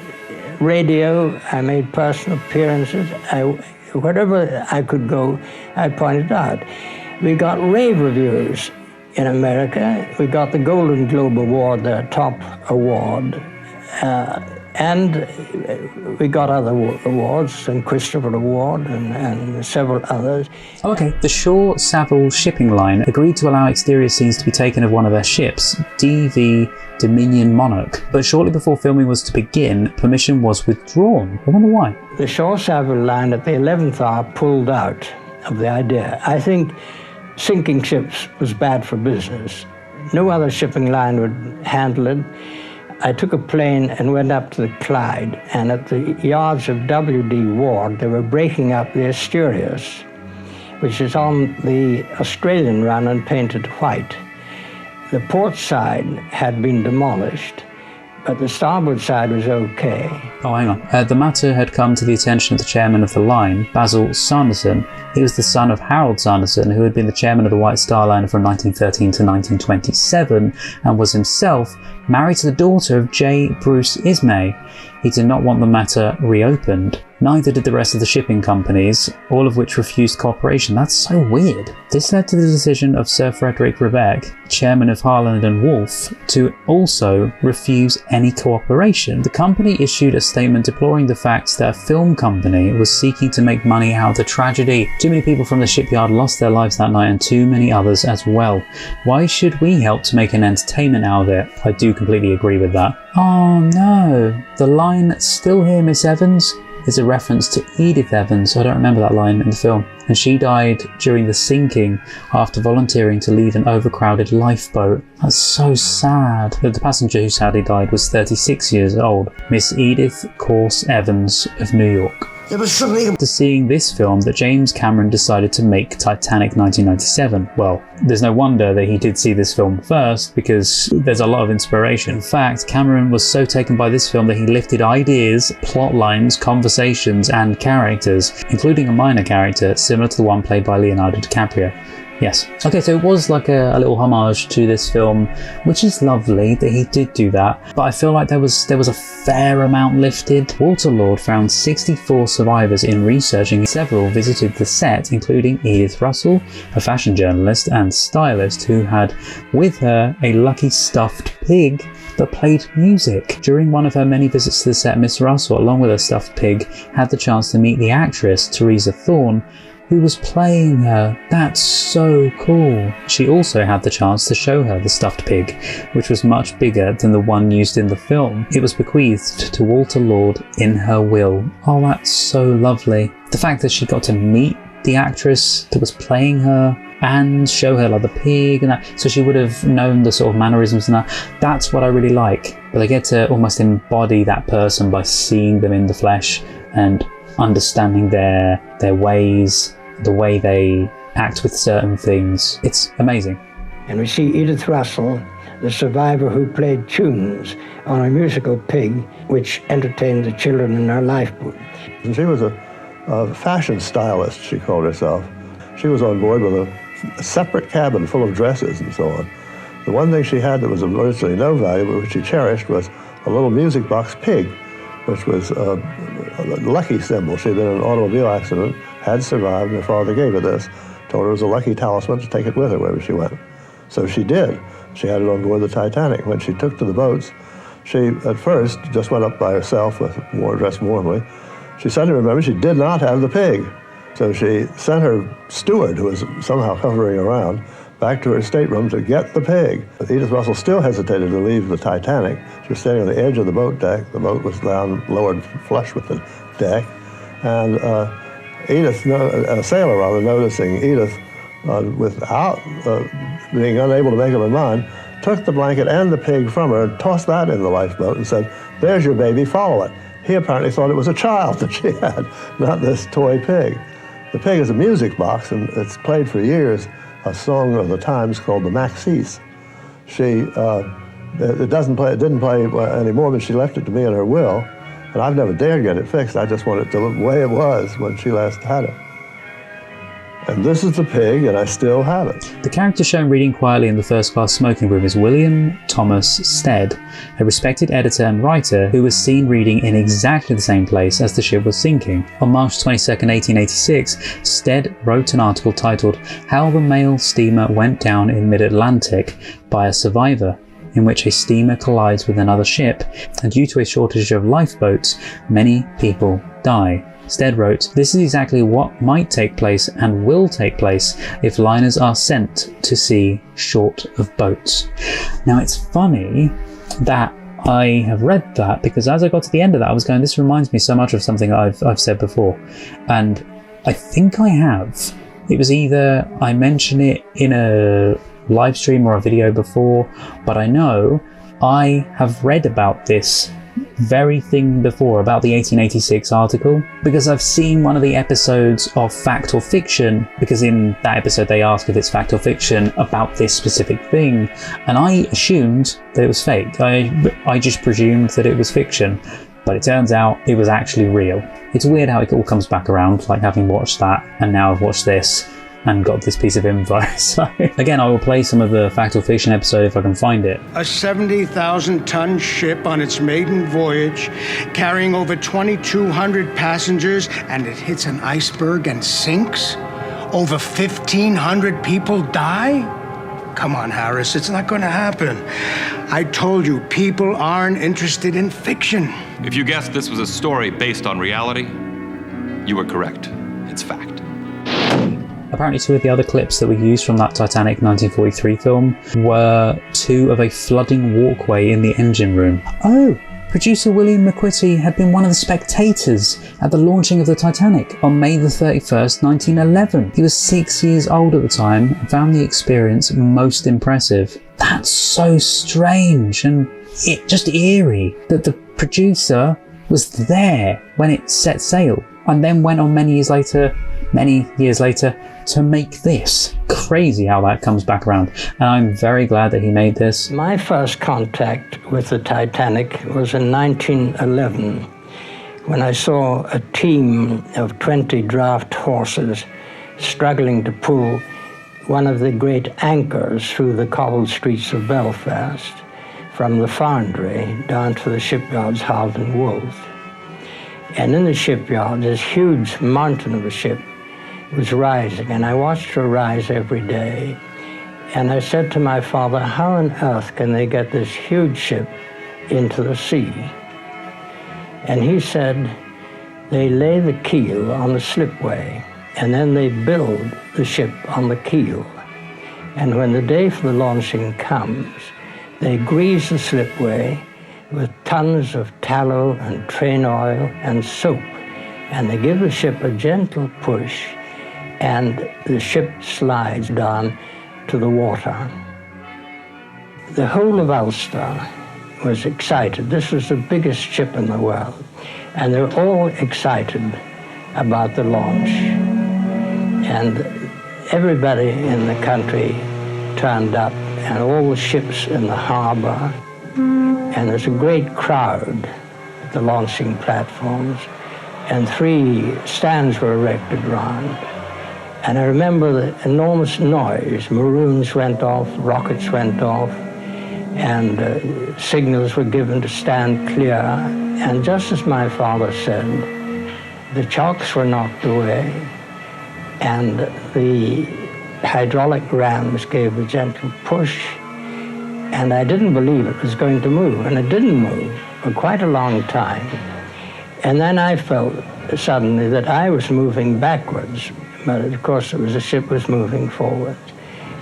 radio. I made personal appearances. Wherever I could go, I pointed out. We got rave reviews in America. We got the Golden Globe Award, their top award, and we got other awards, and Christopher Award and several others. Okay, the Shaw Savile Shipping Line agreed to allow exterior scenes to be taken of one of their ships, DV Dominion Monarch, but shortly before filming was to begin, permission was withdrawn. I wonder why. The Shaw Savile Line at the 11th hour pulled out of the idea. I think sinking ships was bad for business. No other shipping line would handle it. I took a plane and went up to the Clyde, and at the yards of W.D. Ward, they were breaking up the Asturias, which is on the Australian run and painted white. The port side had been demolished, but the starboard side was okay. Oh, hang on. The matter had come to the attention of the chairman of the line, Basil Sanderson. He was the son of Harold Sanderson, who had been the chairman of the White Star Line from 1913 to 1927, and was himself married to the daughter of J. Bruce Ismay. He did not want the matter reopened. Neither did the rest of the shipping companies, all of which refused cooperation. That's so weird. This led to the decision of Sir Frederick Rebeck, chairman of Harland and Wolff, to also refuse any cooperation. The company issued a statement deploring the fact that a film company was seeking to make money out of the tragedy. Too many people from the shipyard lost their lives that night, and too many others as well. Why should we help to make an entertainment out of it? I do completely agree with that. Oh no, the line "Still here, Miss Evans" is a reference to Edith Evans. I don't remember that line in the film. And she died during the sinking after volunteering to leave an overcrowded lifeboat. That's so sad. The passenger who sadly died was 36 years old, Miss Edith Corse Evans of New York. There was something after seeing this film that James Cameron decided to make Titanic 1997. Well, there's no wonder that he did see this film first, because there's a lot of inspiration. In fact, Cameron was so taken by this film that he lifted ideas, plot lines, conversations, and characters, including a minor character similar to the one played by Leonardo DiCaprio. Yes. Okay, so it was like a little homage to this film, which is lovely that he did do that, but I feel like there was a fair amount lifted. Walter Lord found 64 survivors in researching. Several visited the set, including Edith Russell, a fashion journalist and stylist who had with her a lucky stuffed pig that played music. During one of her many visits to the set, Miss Russell, along with her stuffed pig, had the chance to meet the actress Teresa Thorne, who was playing her. That's so cool. She also had the chance to show her the stuffed pig, which was much bigger than the one used in the film. It was bequeathed to Walter Lord in her will. Oh, that's so lovely. The fact that she got to meet the actress that was playing her and show her like the pig and that, so she would have known the sort of mannerisms and that's what I really like. But I get to almost embody that person by seeing them in the flesh and understanding their ways, the way they act with certain things. It's amazing. And we see Edith Russell, the survivor who played tunes on a musical pig which entertained the children in her lifeboat. And she was a fashion stylist, she called herself. She was on board with a separate cabin full of dresses and so on. The one thing she had that was of virtually no value, but which she cherished, was a little music box pig, which was a lucky symbol. She had been in an automobile accident, had survived, and her father gave her this, told her it was a lucky talisman to take it with her wherever she went. So she did. She had it on board the Titanic. When she took to the boats, she at first just went up by herself, dressed warmly. She suddenly remembered she did not have the pig. So she sent her steward, who was somehow hovering around, back to her stateroom to get the pig. Edith Russell still hesitated to leave the Titanic. She was standing on the edge of the boat deck. The boat was down, lowered flush with the deck. And Edith, a sailor rather, noticing Edith without being unable to make up her mind, took the blanket and the pig from her and tossed that in the lifeboat and said, "There's your baby, follow it." He apparently thought it was a child that she had, not this toy pig. The pig is a music box, and it's played for years a song of the times called the Maxis. It didn't play anymore, but she left it to me in her will, and I've never dared get it fixed. I just want it the way it was when she last had it. And this is the pig, and I still have it. The character shown reading quietly in the first-class smoking room is William Thomas Stead, a respected editor and writer who was seen reading in exactly the same place as the ship was sinking. On March 22, 1886, Stead wrote an article titled "How the Mail Steamer Went Down in Mid-Atlantic by a Survivor," in which a steamer collides with another ship, and due to a shortage of lifeboats, many people die. Stead wrote, "This is exactly what might take place and will take place if liners are sent to sea short of boats." Now it's funny that I have read that, because as I got to the end of that I was going, this reminds me so much of something I've said before, and I think I have. It was either I mentioned it in a live stream or a video before, but I know I have read about this very thing before, about the 1886 article, because I've seen one of the episodes of Fact or Fiction, because in that episode they ask if it's fact or fiction about this specific thing, and I assumed that it was fake. I just presumed that it was fiction, but it turns out it was actually real. It's weird how it all comes back around, like having watched that and now I've watched this and got this piece of info. So again, I will play some of the Fact or Fiction episode if I can find it. A 70,000-ton ship on its maiden voyage, carrying over 2,200 passengers, and it hits an iceberg and sinks? Over 1,500 people die? Come on, Harris, it's not going to happen. I told you, people aren't interested in fiction. If you guessed this was a story based on reality, you were correct. It's fact. Apparently two of the other clips that were used from that Titanic 1943 film were two of a flooding walkway in the engine room. Oh! Producer William McQuitty had been one of the spectators at the launching of the Titanic on May the 31st, 1911. He was 6 years old at the time and found the experience most impressive. That's so strange and just eerie that the producer was there when it set sail and then went on many years later to make this. Crazy how that comes back around, and I'm very glad that he made this. My first contact with the Titanic was in 1911 when I saw a team of 20 draft horses struggling to pull one of the great anchors through the cobbled streets of Belfast from the foundry down to the shipyard's Halden Wolf. And in the shipyard, this huge mountain of a ship was rising, and I watched her rise every day. And I said to my father, how on earth can they get this huge ship into the sea? And he said, they lay the keel on the slipway, and then they build the ship on the keel. And when the day for the launching comes, they grease the slipway with tons of tallow and train oil and soap, and they give the ship a gentle push, and the ship slides down to the water. The whole of Ulster was excited. This was the biggest ship in the world, and they're all excited about the launch. And everybody in the country turned up, and all the ships in the harbor, and there's a great crowd at the launching platforms, and 3 stands were erected round. And I remember the enormous noise. Maroons went off, rockets went off, and signals were given to stand clear. And just as my father said, the chocks were knocked away, and the hydraulic rams gave a gentle push, and I didn't believe it was going to move, and it didn't move for quite a long time. And then I felt suddenly that I was moving backwards, but of course the ship was moving forward.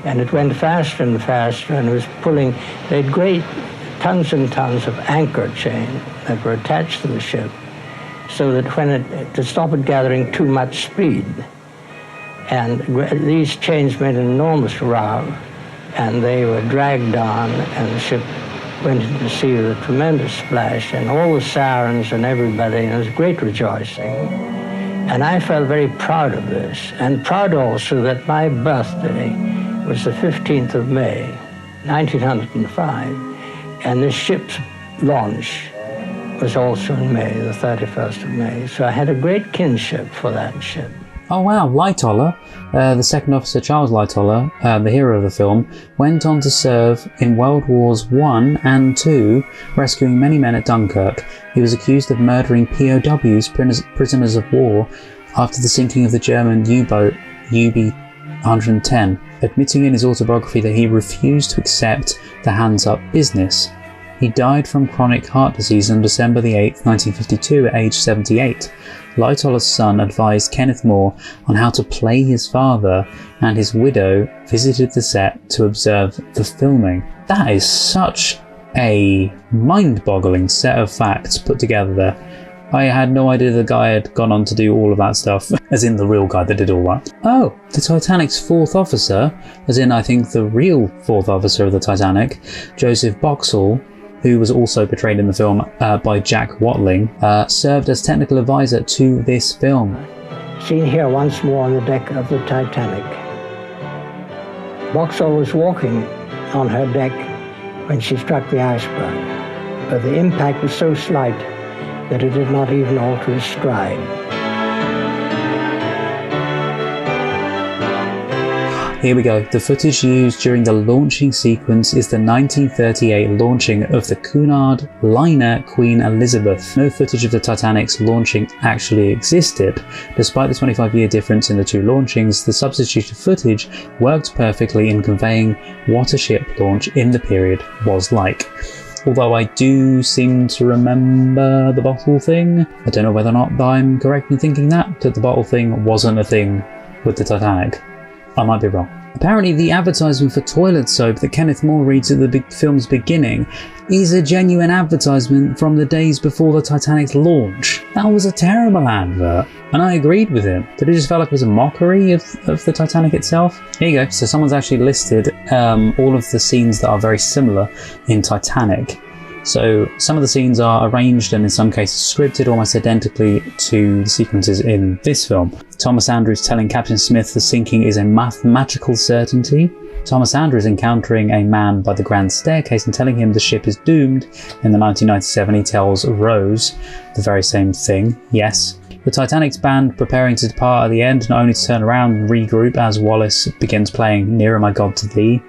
And it went faster and faster, and it was pulling. They had great tons and tons of anchor chain that were attached to the ship, so that to stop it gathering too much speed. And these chains made an enormous row, and they were dragged on, and the ship went into the sea with a tremendous splash, and all the sirens and everybody, and there was great rejoicing. And I felt very proud of this, and proud also that my birthday was the 15th of May, 1905, and this ship's launch was also in May, the 31st of May. So I had a great kinship for that ship. Oh wow, Lightoller, the second officer Charles Lightoller, the hero of the film, went on to serve in World Wars I and II, rescuing many men at Dunkirk. He was accused of murdering POWs, prisoners of war, after the sinking of the German U-boat UB-110, admitting in his autobiography that he refused to accept the hands-up business. He died from chronic heart disease on December the 8th, 1952 at age 78. Lightoller's son advised Kenneth More on how to play his father, and his widow visited the set to observe the filming. That is such a mind-boggling set of facts put together there. I had no idea the guy had gone on to do all of that stuff, as in the real guy that did all that. Oh, the Titanic's 4th officer, as in I think the real 4th officer of the Titanic, Joseph Boxall, who was also portrayed in the film by Jack Watling, served as technical advisor to this film. Seen here once more on the deck of the Titanic. Boxall was walking on her deck when she struck the iceberg, but the impact was so slight that it did not even alter his stride. Here we go. The footage used during the launching sequence is the 1938 launching of the Cunard liner Queen Elizabeth. No footage of the Titanic's launching actually existed. Despite the 25-year difference in the 2 launchings, the substituted footage worked perfectly in conveying what a ship launch in the period was like. Although I do seem to remember the bottle thing. I don't know whether or not I'm correct in thinking that the bottle thing wasn't a thing with the Titanic. I might be wrong. Apparently the advertisement for toilet soap that Kenneth More reads at the film's beginning is a genuine advertisement from the days before the Titanic's launch. That was a terrible advert, and I agreed with him, but it just felt like it was a mockery of the Titanic itself. Here you go, so someone's actually listed all of the scenes that are very similar in Titanic. So some of the scenes are arranged and in some cases scripted almost identically to the sequences in this film. Thomas Andrews telling Captain Smith the sinking is a mathematical certainty. Thomas Andrews encountering a man by the grand staircase and telling him the ship is doomed. In the 1997 he tells Rose the very same thing, yes. The Titanic's band preparing to depart at the end, not only to turn around and regroup as Wallace begins playing Nearer My God to Thee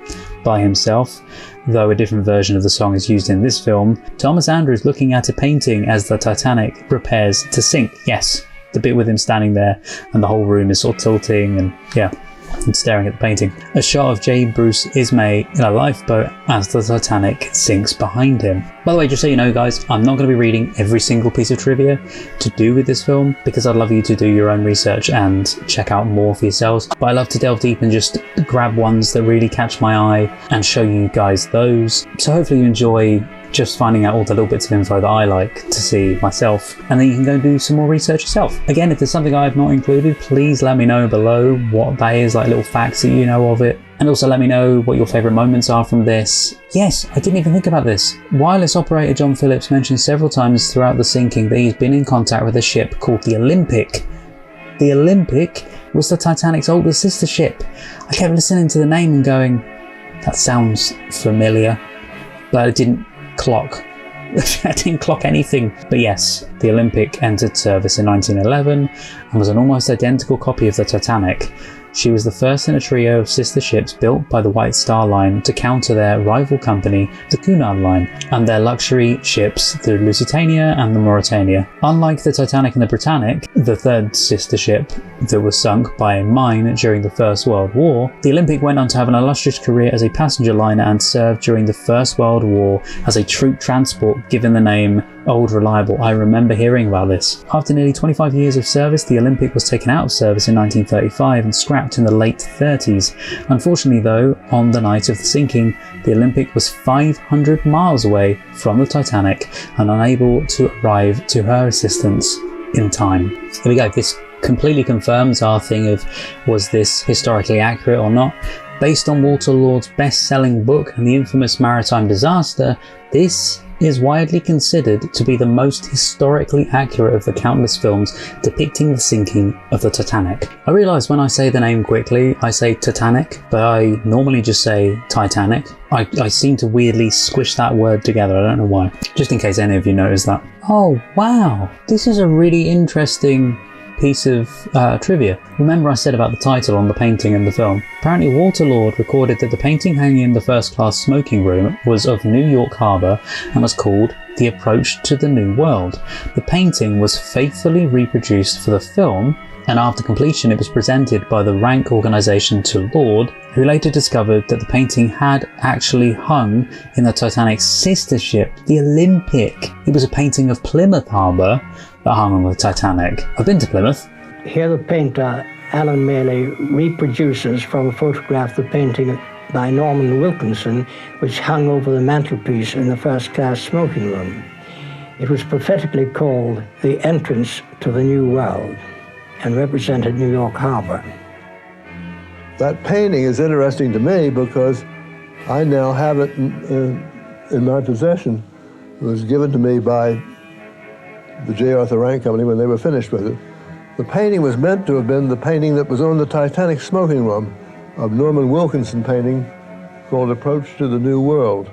by himself. Though a different version of the song is used in this film, Thomas Andrews looking at a painting as the Titanic prepares to sink. Yes, the bit with him standing there and the whole room is sort of tilting, and yeah. and staring at the painting. A shot of J. Bruce Ismay in a lifeboat as the Titanic sinks behind him. By the way, just so you know guys, I'm not going to be reading every single piece of trivia to do with this film because I'd love you to do your own research and check out more for yourselves. But I love to delve deep and just grab ones that really catch my eye and show you guys those. So hopefully you enjoy just finding out all the little bits of info that I like to see myself, and then you can go do some more research yourself. Again, if there's something I have not included, please let me know below what that is, like little facts that you know of it. And also let me know what your favourite moments are from this. Yes, I didn't even think about this. Wireless operator John Phillips mentioned several times throughout the sinking that he's been in contact with a ship called the Olympic. The Olympic was the Titanic's older sister ship. I kept listening to the name and going, that sounds familiar, but it didn't clock. I didn't clock anything. But yes, the Olympic entered service in 1911 and was an almost identical copy of the Titanic. She was the first in a trio of sister ships built by the White Star Line to counter their rival company, the Cunard Line, and their luxury ships, the Lusitania and the Mauretania. Unlike the Titanic and the Britannic, the third sister ship that was sunk by a mine during the First World War, the Olympic went on to have an illustrious career as a passenger liner and served during the First World War as a troop transport, given the name Old Reliable. I remember hearing about this. After nearly 25 years of service, the Olympic was taken out of service in 1935 and scrapped in the late 30s. Unfortunately though, on the night of the sinking, the Olympic was 500 miles away from the Titanic and unable to arrive to her assistance in time. Here we go. This completely confirms our thing of, was this historically accurate or not? Based on Walter Lord's best-selling book and the infamous maritime disaster, this is widely considered to be the most historically accurate of the countless films depicting the sinking of the Titanic. I realise when I say the name quickly, I say Titanic, but I normally just say Titanic. I seem to weirdly squish that word together, I don't know why. Just in case any of you noticed that. Oh wow, this is a really interesting piece of trivia. Remember I said about the title on the painting in the film? Apparently Walter Lord recorded that the painting hanging in the first class smoking room was of New York Harbour and was called The Approach to the New World. The painting was faithfully reproduced for the film, and after completion it was presented by the rank organisation to Lord, who later discovered that the painting had actually hung in the Titanic's sister ship, the Olympic. It was a painting of Plymouth Harbour that hung on the Titanic. I've been to Plymouth. Here the painter, Alan Maley, reproduces from a photograph the painting by Norman Wilkinson, which hung over the mantelpiece in the first-class smoking room. It was prophetically called The Entrance to the New World and represented New York Harbor. That painting is interesting to me because I now have it in my possession. It was given to me by the J. Arthur Rank Company when they were finished with it. The painting was meant to have been the painting that was on the Titanic smoking room, of Norman Wilkinson painting called Approach to the New World.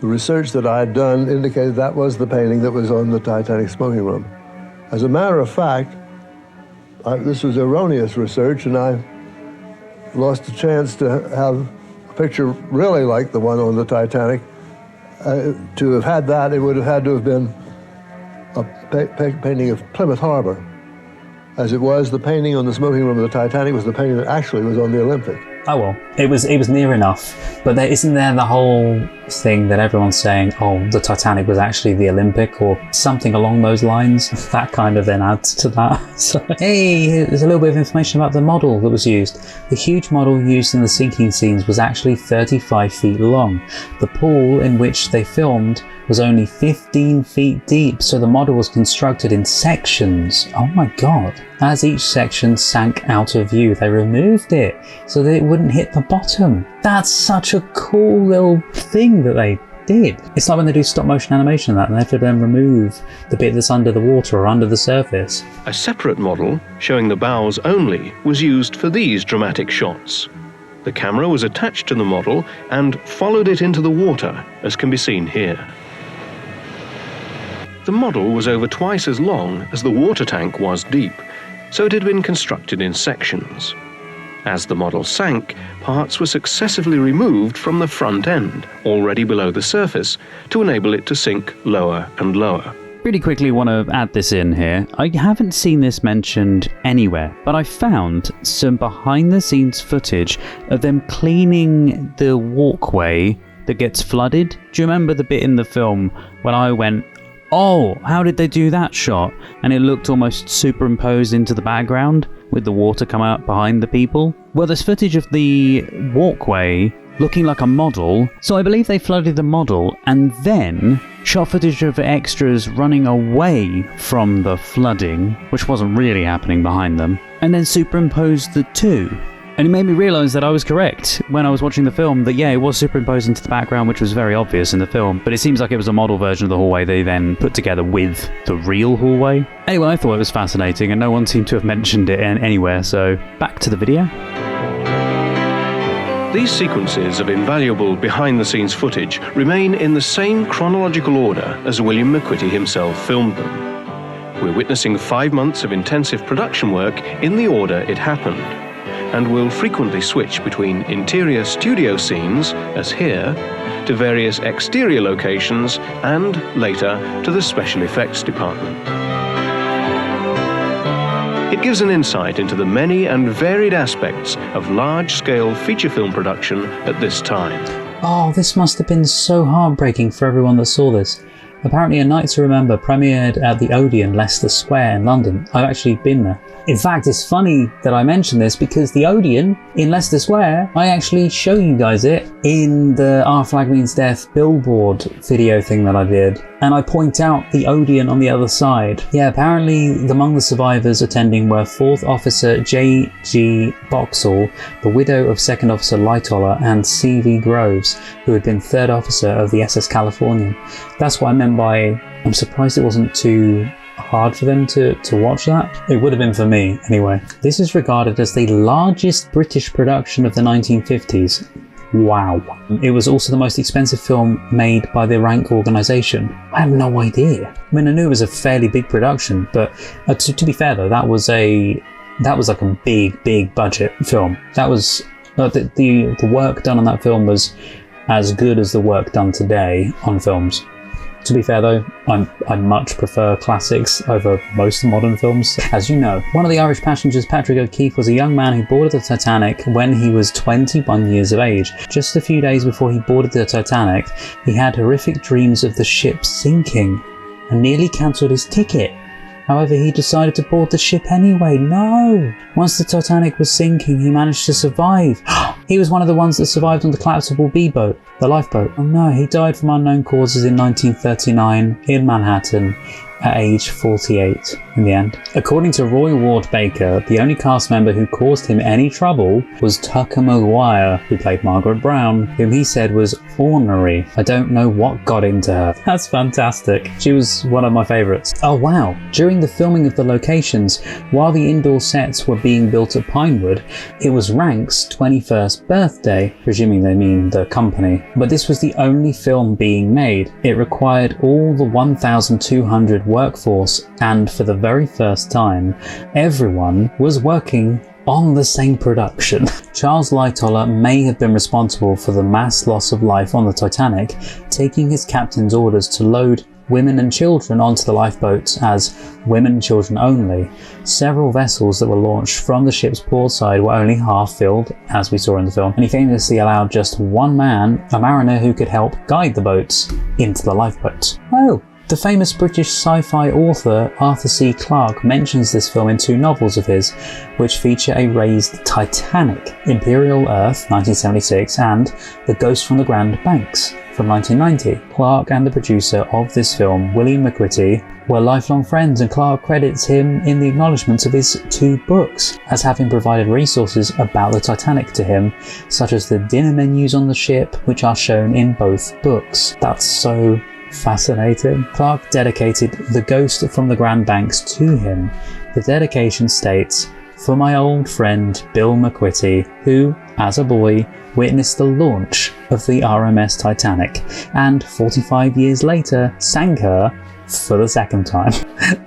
The research that I had done indicated that was the painting that was on the Titanic smoking room. As a matter of fact, this was erroneous research, and I lost a chance to have a picture really like the one on the Titanic. To have had that, it would have had to have been a painting of Plymouth Harbor. As it was, the painting on the smoking room of the Titanic was the painting that actually was on the Olympic. Oh well, it was near enough. But isn't there the whole thing that everyone's saying, oh, the Titanic was actually the Olympic or something along those lines? That kind of then adds to that. So, hey, there's a little bit of information about the model that was used. The huge model used in the sinking scenes was actually 35 feet long. The pool in which they filmed was only 15 feet deep, so the model was constructed in sections. Oh my god. As each section sank out of view, they removed it so that it wouldn't hit the bottom. That's such a cool little thing that they did. It's like when they do stop motion animation and they have to then remove the bit that's under the water or under the surface. A separate model, showing the bows only, was used for these dramatic shots. The camera was attached to the model and followed it into the water, as can be seen here. The model was over twice as long as the water tank was deep, so it had been constructed in sections. As the model sank, parts were successively removed from the front end, already below the surface, to enable it to sink lower and lower. Really quickly want to add this in here. I haven't seen this mentioned anywhere, but I found some behind the scenes footage of them cleaning the walkway that gets flooded. Do you remember the bit in the film when I went, oh, how did they do that shot? And it looked almost superimposed into the background with the water coming out behind the people. Well, there's footage of the walkway looking like a model. So I believe they flooded the model and then shot footage of extras running away from the flooding, which wasn't really happening behind them, and then superimposed the two. And it made me realise that I was correct when I was watching the film, that yeah, it was superimposed into the background, which was very obvious in the film, but it seems like it was a model version of the hallway they then put together with the real hallway. Anyway, I thought it was fascinating, and no one seemed to have mentioned it anywhere, so back to the video. These sequences of invaluable behind-the-scenes footage remain in the same chronological order as William McQuitty himself filmed them. We're witnessing 5 months of intensive production work in the order it happened, and will frequently switch between interior studio scenes, as here, to various exterior locations, and later to the special effects department. It gives an insight into the many and varied aspects of large-scale feature film production at this time. Oh, this must have been so heartbreaking for everyone that saw this. Apparently A Night to Remember premiered at the Odeon, Leicester Square in London. I've actually been there. In fact, it's funny that I mention this because the Odeon in Leicester Square, I actually show you guys it in the Our Flag Means Death billboard video thing that I did. And I point out the Odeon on the other side. Yeah, apparently among the survivors attending were 4th Officer J.G. Boxall, the widow of 2nd Officer Lightoller, and C.V. Groves, who had been 3rd Officer of the SS Californian. That's what I meant by, I'm surprised it wasn't too hard for them to watch that. It would have been for me, anyway. This is regarded as the largest British production of the 1950s. Wow. It was also the most expensive film made by the Rank organisation. I had no idea. I mean, I knew it was a fairly big production, but to be fair though, that was like a big budget film. That was the work done on that film was as good as the work done today on films. To be fair though, I much prefer classics over most modern films. As you know, one of the Irish passengers, Patrick O'Keefe, was a young man who boarded the Titanic when he was 21 years of age. Just a few days before he boarded the Titanic, he had horrific dreams of the ship sinking and nearly cancelled his ticket. However, he decided to board the ship anyway. No! Once the Titanic was sinking, he managed to survive. He was one of the ones that survived on the collapsible B-boat, the lifeboat. Oh no, he died from unknown causes in 1939 in Manhattan at age 48 in the end. According to Roy Ward Baker, the only cast member who caused him any trouble was Tucker Maguire, who played Margaret Brown, whom he said was ornery. I don't know what got into her. That's fantastic. She was one of my favourites. Oh wow. During the filming of the locations, while the indoor sets were being built at Pinewood, it was Rank's 21st birthday, presuming they mean the company. But this was the only film being made. It required all the 1,200 workforce, and for the very first time, everyone was working on the same production. Charles Lightoller may have been responsible for the mass loss of life on the Titanic, taking his captain's orders to load women and children onto the lifeboats as women and children only. Several vessels that were launched from the ship's port side were only half filled, as we saw in the film, and he famously allowed just one man, a mariner who could help guide the boats, into the lifeboats. Oh! The famous British sci-fi author Arthur C. Clarke mentions this film in 2 novels of his, which feature a raised Titanic, Imperial Earth 1976 and The Ghost from the Grand Banks from 1990. Clarke and the producer of this film, William McQuitty, were lifelong friends, and Clarke credits him in the acknowledgements of his 2 books as having provided resources about the Titanic to him, such as the dinner menus on the ship, which are shown in both books. That's so fascinating. Clarke dedicated The Ghost from the Grand Banks to him. The dedication states, "For my old friend Bill McQuitty, who, as a boy, witnessed the launch of the RMS Titanic, and 45 years later sank her for the 2nd time."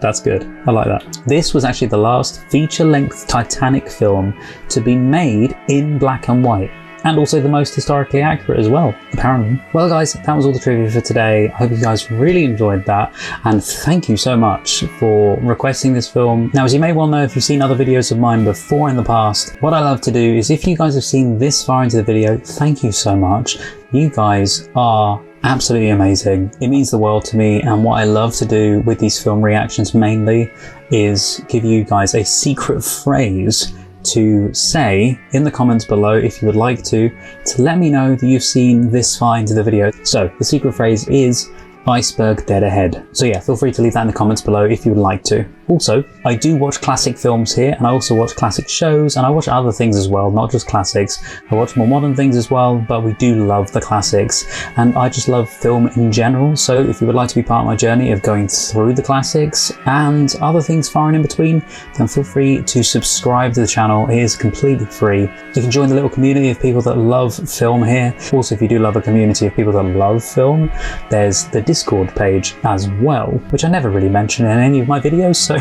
That's good. I like that. This was actually the last feature-length Titanic film to be made in black and white, and also the most historically accurate as well, apparently. Well guys, that was all the trivia for today. I hope you guys really enjoyed that, and thank you so much for requesting this film. Now, as you may well know if you've seen other videos of mine before in the past, what I love to do is, if you guys have seen this far into the video, thank you so much. You guys are absolutely amazing. It means the world to me, and what I love to do with these film reactions mainly is give you guys a secret phrase to say in the comments below if you would like to let me know that you've seen this far into the video. So the secret phrase is iceberg dead ahead. So yeah, feel free to leave that in the comments below if you would like to. Also, I do watch classic films here, and I also watch classic shows, and I watch other things as well, not just classics. I watch more modern things as well, but we do love the classics, and I just love film in general. So if you would like to be part of my journey of going through the classics and other things far and in between, then feel free to subscribe to the channel. It is completely free. You can join the little community of people that love film here. Also, if you do love a community of people that love film, there's the Discord page as well, which I never really mention in any of my videos, so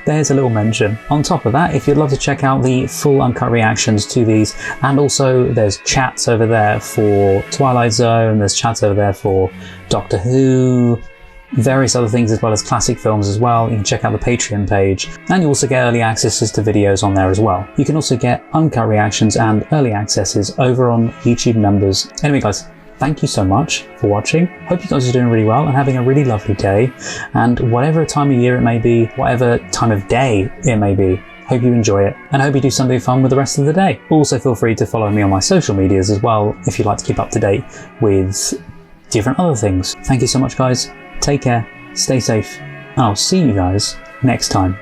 there's a little mention. On top of that, if you'd love to check out the full uncut reactions to these, and also there's chats over there for Twilight Zone, there's chats over there for Doctor Who, various other things, as well as classic films as well. You can check out the Patreon page, and you also get early accesses to videos on there as well. You can also get uncut reactions and early accesses over on YouTube members. Anyway guys, thank you so much for watching. Hope you guys are doing really well and having a really lovely day. And whatever time of year it may be, whatever time of day it may be, hope you enjoy it, and hope you do something fun with the rest of the day. Also feel free to follow me on my social medias as well if you'd like to keep up to date with different other things. Thank you so much guys. Take care, stay safe, and I'll see you guys next time.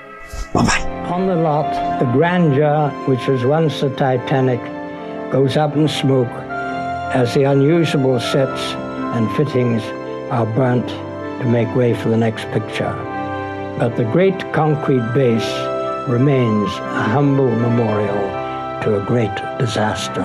Bye bye. On the lot, the grandeur, which was once the Titanic, goes up in smoke as the unusable sets and fittings are burnt to make way for the next picture. But the great concrete base remains a humble memorial to a great disaster.